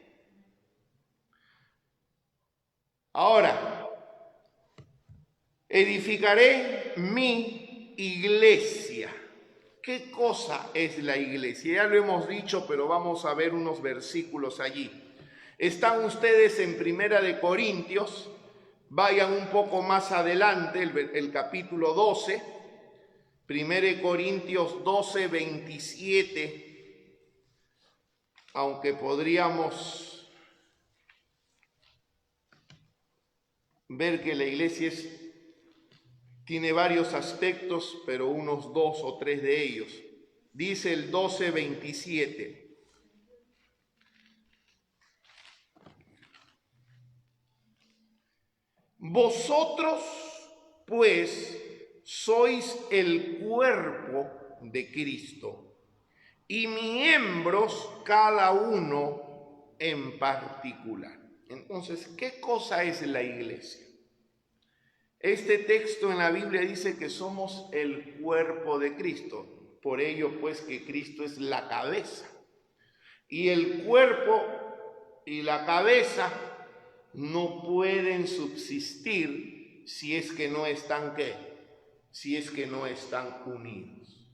Speaker 1: Ahora, edificaré mi iglesia. ¿Qué cosa es la iglesia? Ya lo hemos dicho, pero vamos a ver unos versículos allí. Están ustedes en Primera de Corintios, vayan un poco más adelante, el capítulo 12, Primera de Corintios 12, 27, aunque podríamos ver que la iglesia tiene varios aspectos, pero unos 2 o 3 de ellos. Dice el 12, 27. Vosotros, pues, sois el cuerpo de Cristo y miembros cada uno en particular. Entonces, ¿qué cosa es la iglesia? Este texto en la Biblia dice que somos el cuerpo de Cristo. Por ello, pues, que Cristo es la cabeza. Y el cuerpo y la cabeza no pueden subsistir si es que no están, ¿qué? Si es que no están unidos.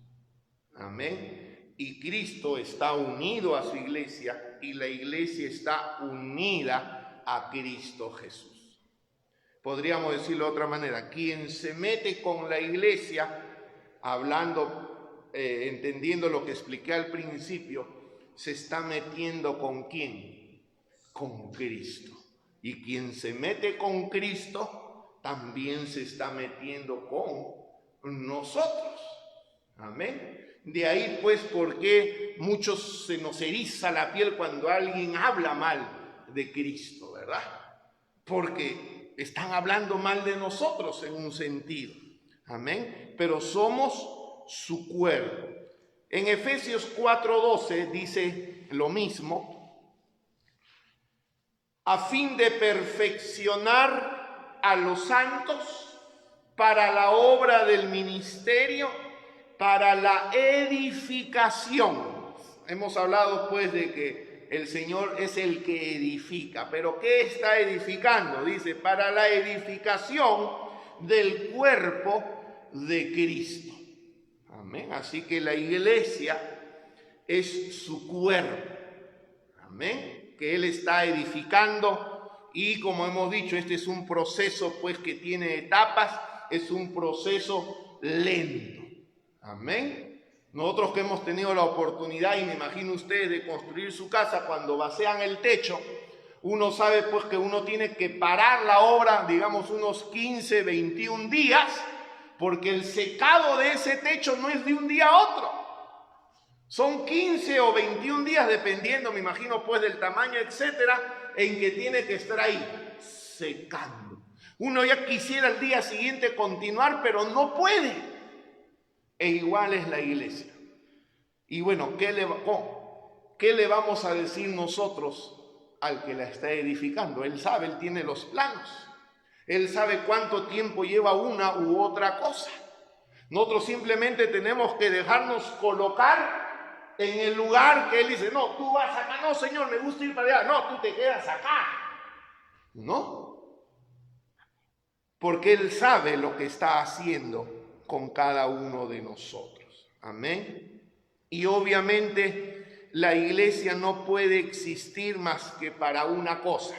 Speaker 1: Amén. Y Cristo está unido a su iglesia y la iglesia está unida a Cristo Jesús. Podríamos decirlo de otra manera, quien se mete con la iglesia, hablando, entendiendo lo que expliqué al principio, se está metiendo ¿con quién? Con Cristo. Y quien se mete con Cristo, también se está metiendo con nosotros. Amén. De ahí pues, ¿por qué muchos se nos eriza la piel cuando alguien habla mal de Cristo, verdad? Porque están hablando mal de nosotros en un sentido. Amén. Pero somos su cuerpo. En Efesios 4:12 dice lo mismo. A fin de perfeccionar a los santos para la obra del ministerio, para la edificación. Hemos hablado pues de que el Señor es el que edifica. ¿Pero qué está edificando? Dice, para la edificación del cuerpo de Cristo. Amén. Así que la iglesia es su cuerpo. Amén. Que Él está edificando y como hemos dicho, este es un proceso pues que tiene etapas, es un proceso lento. Amén. Nosotros que hemos tenido la oportunidad, y me imagino ustedes, de construir su casa, cuando vacían el techo, uno sabe pues que uno tiene que parar la obra, digamos unos 15, 21 días, porque el secado de ese techo no es de un día a otro. Son 15 o 21 días, dependiendo, me imagino pues del tamaño, etcétera, en que tiene que estar ahí, secando. Uno ya quisiera al día siguiente continuar, pero no puede. E igual es la iglesia. Y bueno, ¿qué le vamos a decir nosotros al que la está edificando? Él sabe, él tiene los planos. Él sabe cuánto tiempo lleva una u otra cosa. Nosotros simplemente tenemos que dejarnos colocar en el lugar que él dice, no, tú vas acá, no señor, me gusta ir para allá, no, tú te quedas acá. ¿No? Porque él sabe lo que está haciendo con cada uno de nosotros. Amén. Y obviamente la iglesia no puede existir más que para una cosa.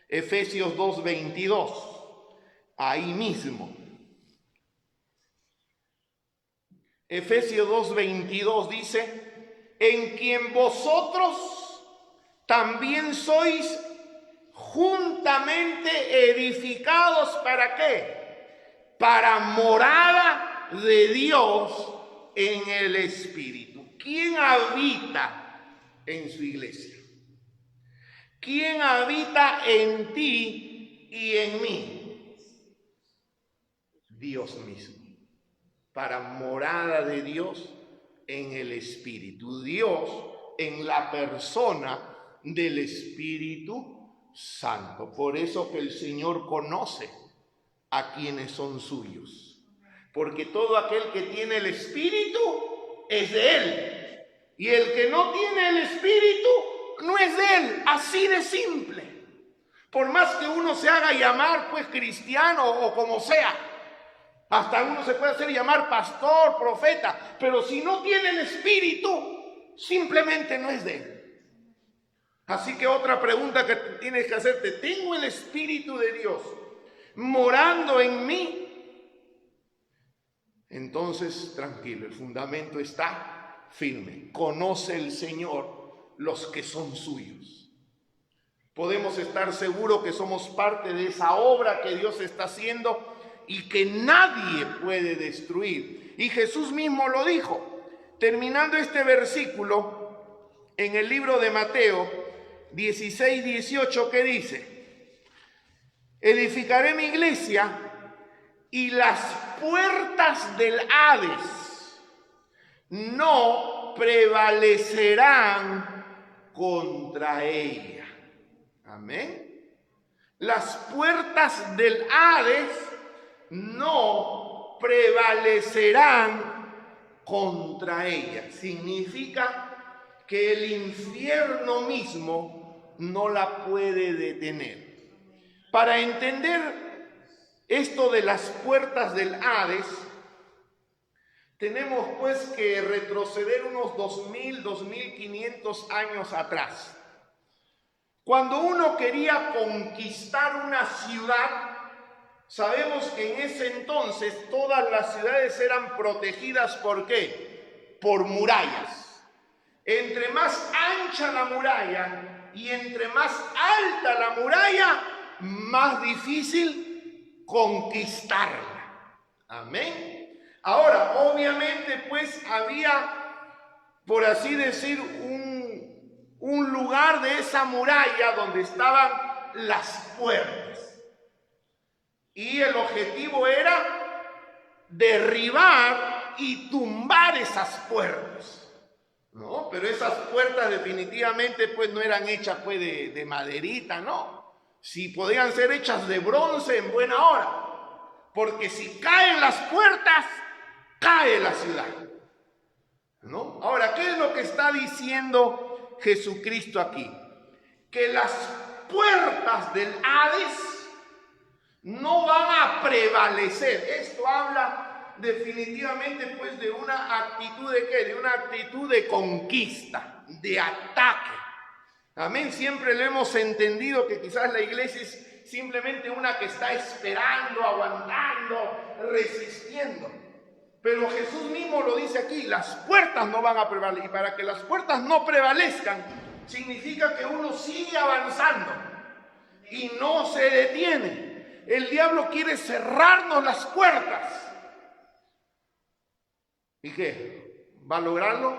Speaker 1: Efesios 2:22, ahí mismo. Efesios 2:22 dice, en quien vosotros también sois juntamente edificados, ¿para qué? Para morada de Dios en el Espíritu. ¿Quién habita en su iglesia? ¿Quién habita en ti y en mí? Dios mismo. Para morada de Dios en el Espíritu. Dios en la persona del Espíritu Santo. Por eso que el Señor conoce a quienes son suyos, porque todo aquel que tiene el Espíritu es de Él, y el que no tiene el Espíritu no es de Él, así de simple. Por más que uno se haga llamar pues cristiano o como sea, Hasta uno se puede hacer llamar pastor, profeta, pero si no tiene el Espíritu, simplemente no es de Él. Así que otra pregunta que tienes que hacerte: ¿tengo el Espíritu de Dios morando en mí? Entonces, tranquilo, el fundamento está firme. Conoce el Señor los que son suyos. Podemos estar seguros que somos parte de esa obra que Dios está haciendo y que nadie puede destruir. Y Jesús mismo lo dijo, terminando este versículo en el libro de Mateo 16, 18, que dice: edificaré mi iglesia y las puertas del Hades no prevalecerán contra ella. Amén. Las puertas del Hades no prevalecerán contra ella. Significa que el infierno mismo no la puede detener. Para entender esto de las puertas del Hades, tenemos pues que retroceder unos 2000, 2500 años atrás. Cuando uno quería conquistar una ciudad, sabemos que en ese entonces todas las ciudades eran protegidas ¿por qué? Por murallas. Entre más ancha la muralla y entre más alta la muralla, más difícil conquistarla. Amén. Ahora, obviamente, pues había, por así decir, un lugar de esa muralla donde estaban las puertas. Y el objetivo era derribar y tumbar esas puertas, ¿no? Pero esas puertas definitivamente pues no eran hechas pues de maderita, ¿no? Si podían ser hechas de bronce, en buena hora. Porque si caen las puertas, cae la ciudad, ¿no? Ahora, ¿qué es lo que está diciendo Jesucristo aquí? Que las puertas del Hades no van a prevalecer. Esto habla definitivamente pues de una actitud de ¿qué? De una actitud de conquista, de ataque. Amén. Siempre le hemos entendido que quizás la iglesia es simplemente una que está esperando, aguantando, resistiendo. Pero Jesús mismo lo dice aquí: las puertas no van a prevalecer. Y para que las puertas no prevalezcan, significa que uno sigue avanzando y no se detiene. El diablo quiere cerrarnos las puertas. ¿Y qué? ¿Va a lograrlo?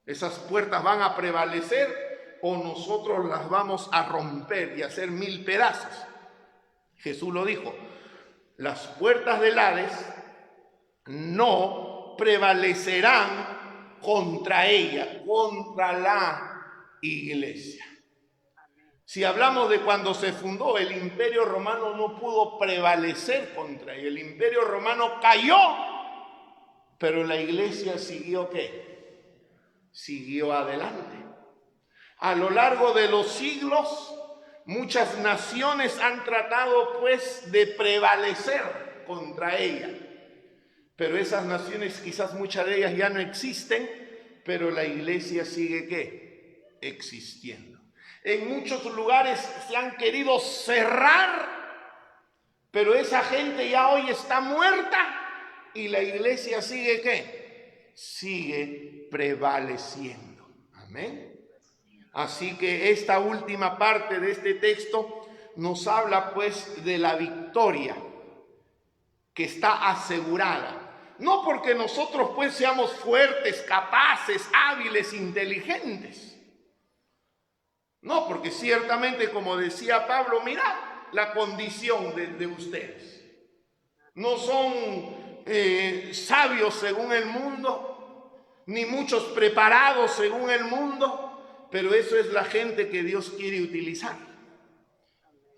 Speaker 1: ¿Esas puertas van a prevalecer o nosotros las vamos a romper y hacer 1000 pedazos? Jesús lo dijo: las puertas del Hades no prevalecerán contra ella, contra la iglesia. Si hablamos de cuando se fundó, el Imperio Romano no pudo prevalecer contra ella. El Imperio Romano cayó, pero la iglesia siguió ¿qué? Siguió adelante. A lo largo de los siglos, muchas naciones han tratado pues de prevalecer contra ella. Pero esas naciones, quizás muchas de ellas ya no existen, pero la iglesia sigue ¿qué? Existiendo. En muchos lugares se han querido cerrar, pero esa gente ya hoy está muerta y la iglesia sigue ¿qué? Sigue prevaleciendo. Amén. Así que esta última parte de este texto nos habla pues de la victoria que está asegurada. No porque nosotros pues seamos fuertes, capaces, hábiles, inteligentes. No, porque ciertamente, como decía Pablo, mirad la condición de ustedes. No son sabios según el mundo, ni muchos preparados según el mundo, pero eso es la gente que Dios quiere utilizar.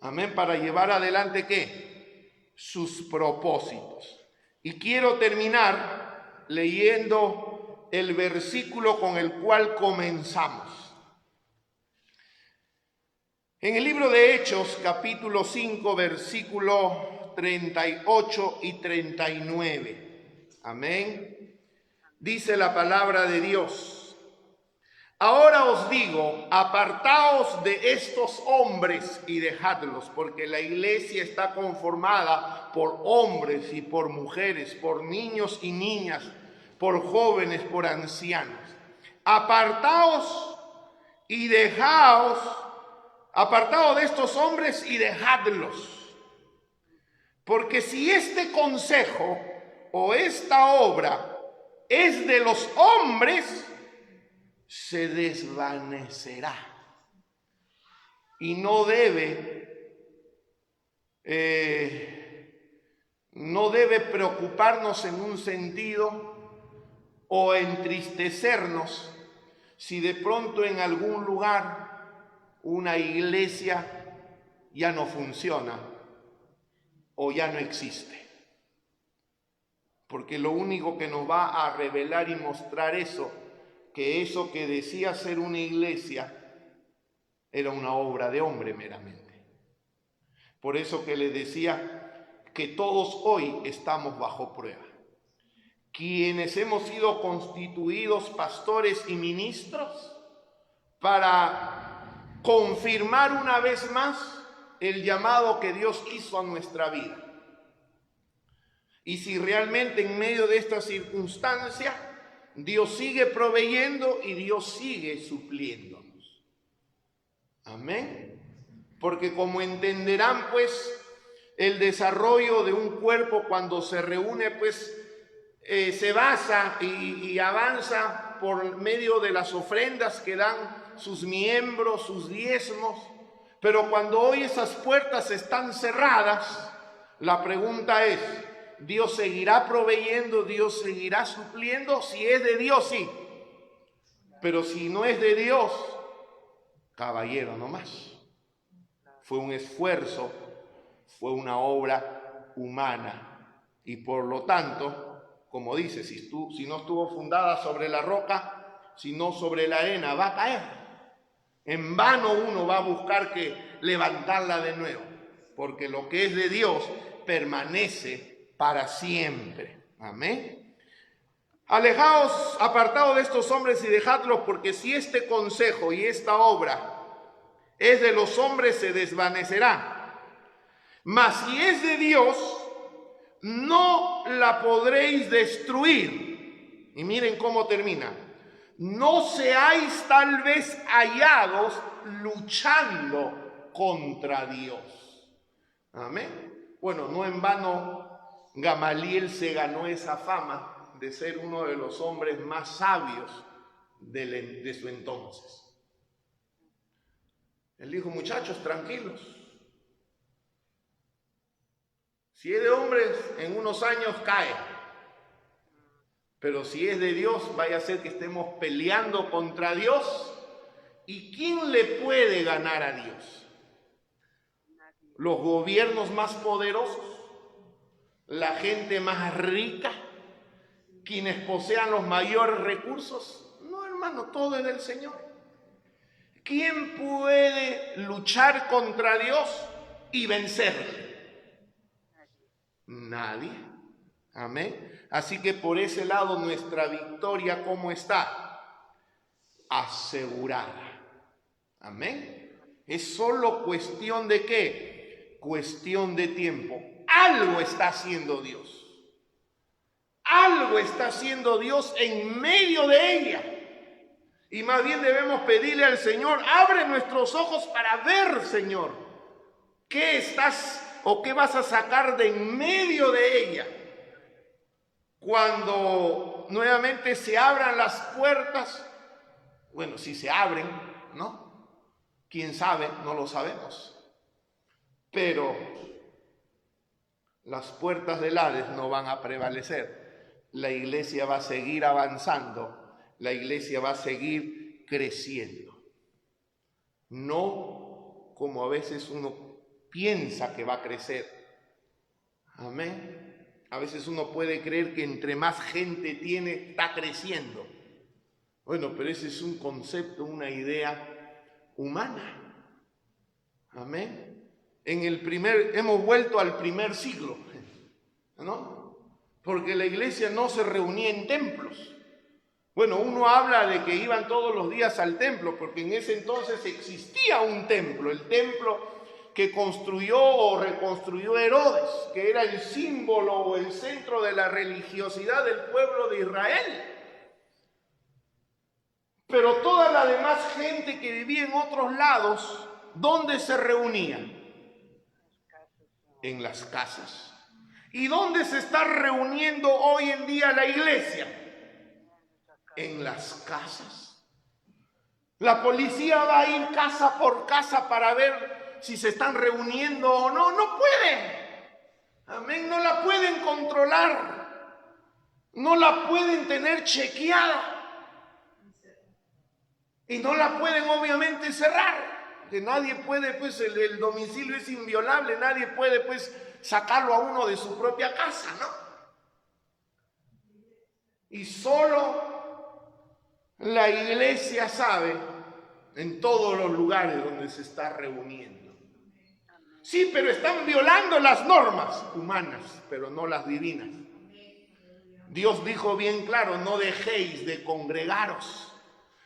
Speaker 1: Amén, para llevar adelante ¿qué? Sus propósitos. Y quiero terminar leyendo el versículo con el cual comenzamos. En el libro de Hechos, capítulo 5, versículo 38 y 39. Amén. Dice la palabra de Dios: ahora os digo, apartaos de estos hombres y dejadlos, porque la iglesia está conformada por hombres y por mujeres, por niños y niñas, por jóvenes, por ancianos. Apartaos y dejaos, apartaos de estos hombres y dejadlos. Porque si este consejo o esta obra es de los hombres, se desvanecerá. Y no debe preocuparnos en un sentido o entristecernos si de pronto en algún lugar una iglesia ya no funciona o ya no existe. Porque lo único que nos va a revelar y mostrar eso que decía ser una iglesia era una obra de hombre meramente. Por eso que le decía que todos hoy estamos bajo prueba. Quienes hemos sido constituidos pastores y ministros para confirmar una vez más el llamado que Dios hizo a nuestra vida. Y si realmente en medio de esta circunstancia Dios sigue proveyendo y Dios sigue supliéndonos. Amén. Porque como entenderán, pues, el desarrollo de un cuerpo cuando se reúne, pues, se basa y avanza por medio de las ofrendas que dan sus miembros, sus diezmos. Pero cuando hoy esas puertas están cerradas, la pregunta es: ¿Dios seguirá proveyendo? ¿Dios seguirá supliendo? Si es de Dios, sí. Pero si no es de Dios, caballero, no más. Fue un esfuerzo, fue una obra humana. Y por lo tanto, como dice, si no estuvo fundada sobre la roca, sino sobre la arena, va a caer. En vano uno va a buscar que levantarla de nuevo, porque lo que es de Dios permanece para siempre. Amén. Alejaos, apartaos de estos hombres y dejadlos, porque si este consejo y esta obra es de los hombres, se desvanecerá. Mas si es de Dios, no la podréis destruir. Y miren cómo termina: no seáis tal vez hallados luchando contra Dios. Amén. Bueno, no en vano Gamaliel se ganó esa fama de ser uno de los hombres más sabios de su entonces. Él dijo: muchachos, tranquilos. Si es de hombres, en unos años cae. Pero si es de Dios, vaya a ser que estemos peleando contra Dios. ¿Y quién le puede ganar a Dios? ¿Los gobiernos más poderosos? ¿La gente más rica? ¿Quienes posean los mayores recursos? No, hermano, todo es del Señor. ¿Quién puede luchar contra Dios y vencerle? Nadie. Amén. Así que por ese lado nuestra victoria, ¿cómo está? Asegurada. Amén. Es solo cuestión de ¿qué? Cuestión de tiempo. Algo está haciendo Dios. Algo está haciendo Dios en medio de ella. Y más bien debemos pedirle al Señor: abre nuestros ojos para ver, Señor, qué estás o qué vas a sacar de en medio de ella. Cuando nuevamente se abran las puertas, bueno, si se abren, ¿no? ¿Quién sabe? No lo sabemos. Pero las puertas del Hades no van a prevalecer. La iglesia va a seguir avanzando. La iglesia va a seguir creciendo. No como a veces uno piensa que va a crecer. Amén. A veces uno puede creer que entre más gente tiene, está creciendo. Bueno, pero ese es un concepto, una idea humana. Amén. hemos vuelto al primer siglo, ¿no? Porque la iglesia no se reunía en templos. Bueno, uno habla de que iban todos los días al templo, porque en ese entonces existía un templo, el templo que construyó o reconstruyó Herodes, que era el símbolo o el centro de la religiosidad del pueblo de Israel. Pero toda la demás gente que vivía en otros lados, ¿dónde se reunían? En las casas. ¿Y dónde se está reuniendo hoy en día la iglesia? En las casas. La policía va a ir casa por casa para ver si se están reuniendo o no. No pueden. Amén. No la pueden controlar. No la pueden tener chequeada. Y no la pueden obviamente cerrar. Que nadie puede, pues el domicilio es inviolable. Nadie puede, pues, sacarlo a uno de su propia casa, ¿no? Y solo la iglesia sabe en todos los lugares donde se está reuniendo. Sí, pero están violando las normas humanas, pero no las divinas. Dios dijo bien claro, no dejéis de congregaros.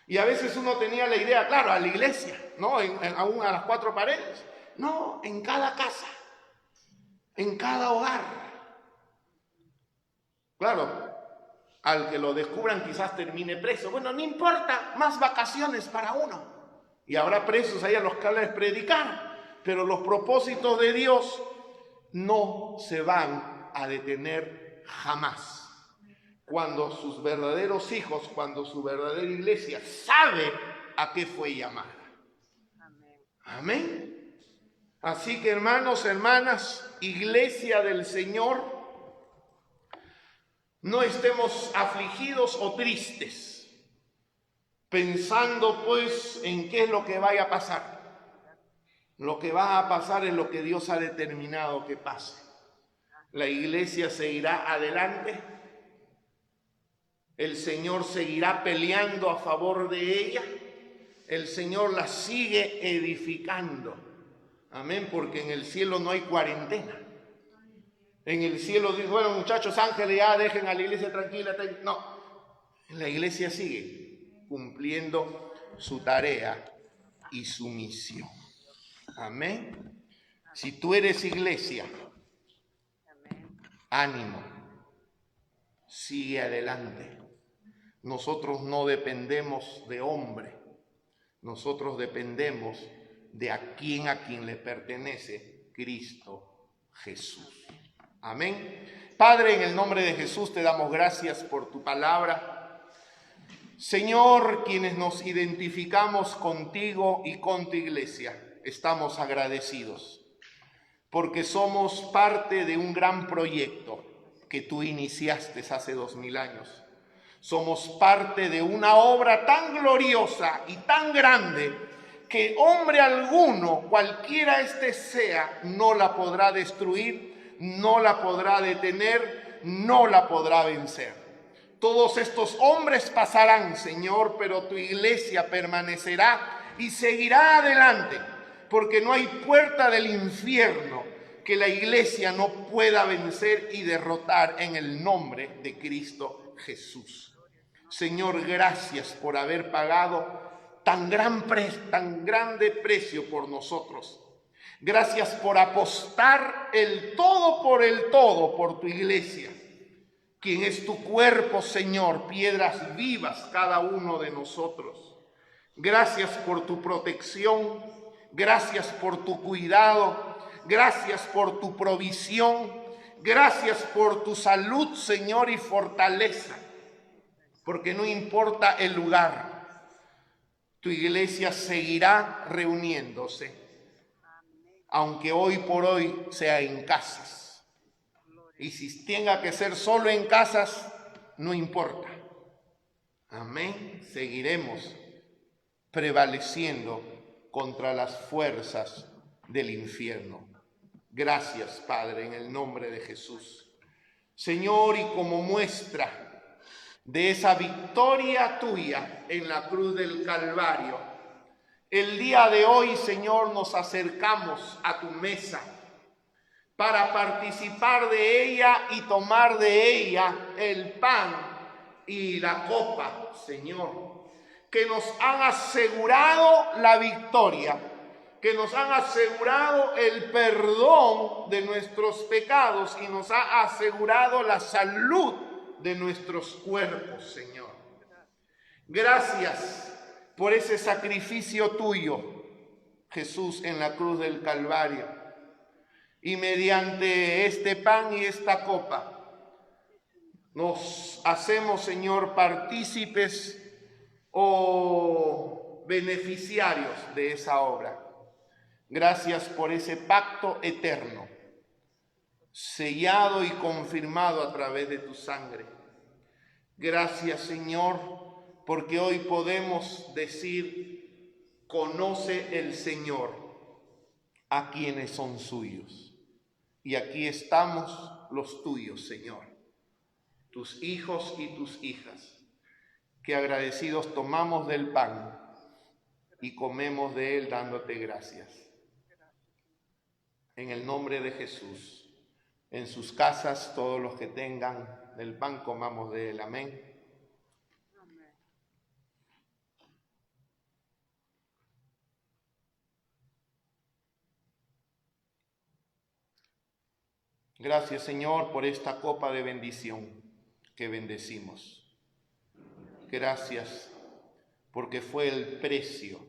Speaker 1: Y a veces uno tenía la idea, claro, a la iglesia, ¿no? Aún a las cuatro paredes. No, en cada casa, en cada hogar. Claro, al que lo descubran quizás termine preso. Bueno, no importa, más vacaciones para uno. Y habrá presos ahí a los que les predicar. Pero los propósitos de Dios no se van a detener jamás. Cuando sus verdaderos hijos, cuando su verdadera iglesia sabe a qué fue llamada. Amén. Así que hermanos, hermanas, iglesia del Señor, no estemos afligidos o tristes, pensando pues en qué es lo que vaya a pasar. Lo que va a pasar es lo que Dios ha determinado que pase. La iglesia seguirá adelante. El Señor seguirá peleando a favor de ella. El Señor la sigue edificando. Amén, porque en el cielo no hay cuarentena. En el cielo dice, bueno, muchachos, ángeles, ya dejen a la iglesia tranquila. No, la iglesia sigue cumpliendo su tarea y su misión. Amén. Si tú eres iglesia, ánimo, sigue adelante. Nosotros no dependemos de hombre, nosotros dependemos de a quien le pertenece Cristo Jesús. Amén. Padre, en el nombre de Jesús te damos gracias por tu palabra. Señor, quienes nos identificamos contigo y con tu iglesia, estamos agradecidos porque somos parte de un gran proyecto que tú iniciaste hace 2000 años. Somos parte de una obra tan gloriosa y tan grande que hombre alguno, cualquiera este sea, no la podrá destruir, no la podrá detener, no la podrá vencer. Todos estos hombres pasarán, Señor, pero tu iglesia permanecerá y seguirá adelante, porque no hay puerta del infierno que la iglesia no pueda vencer y derrotar en el nombre de Cristo Jesús. Señor, gracias por haber pagado tan grande precio por nosotros. Gracias por apostar el todo por tu iglesia, quien es tu cuerpo, Señor, piedras vivas cada uno de nosotros. Gracias por tu protección, gracias por tu cuidado, gracias por tu provisión, gracias por tu salud, Señor, y fortaleza. Porque no importa el lugar, tu iglesia seguirá reuniéndose, aunque hoy por hoy sea en casas. Y si tenga que ser solo en casas, no importa. Amén. Seguiremos prevaleciendo contra las fuerzas del infierno. Gracias, Padre, en el nombre de Jesús. Señor, y como muestra de esa victoria tuya en la cruz del Calvario, el día de hoy, Señor, nos acercamos a tu mesa para participar de ella y tomar de ella el pan y la copa, Señor, que nos han asegurado la victoria, que nos han asegurado el perdón de nuestros pecados y nos ha asegurado la salud de nuestros cuerpos, Señor. Gracias por ese sacrificio tuyo, Jesús, en la cruz del Calvario. Y mediante este pan y esta copa, nos hacemos, Señor, partícipes o beneficiarios de esa obra. Gracias por ese pacto eterno, sellado y confirmado a través de tu sangre. Gracias, Señor, porque hoy podemos decir, conoce el Señor a quienes son suyos. Y aquí estamos los tuyos, Señor, tus hijos y tus hijas, que agradecidos tomamos del pan y comemos de él dándote gracias. En el nombre de Jesús, en sus casas todos los que tengan del pan comamos de él. Amén. Gracias, Señor, por esta copa de bendición que bendecimos. Gracias porque fue el precio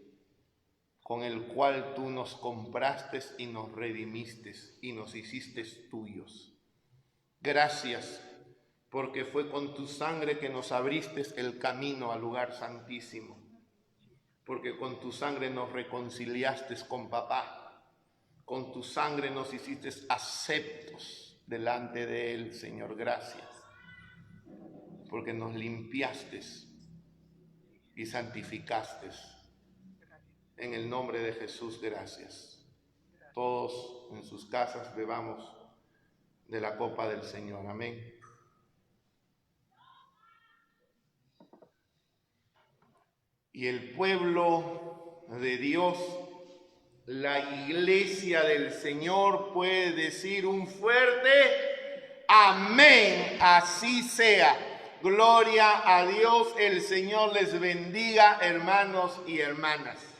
Speaker 1: con el cual tú nos compraste y nos redimiste y nos hiciste tuyos. Gracias porque fue con tu sangre que nos abriste el camino al lugar santísimo. Porque con tu sangre nos reconciliaste con papá. Con tu sangre nos hiciste aceptos delante de él, Señor. Gracias. Porque nos limpiaste y santificaste. En el nombre de Jesús, gracias. Todos en sus casas bebamos de la copa del Señor. Amén. Y el pueblo de Dios, la iglesia del Señor, puede decir un fuerte amén. Así sea. Gloria a Dios. El Señor les bendiga, hermanos y hermanas.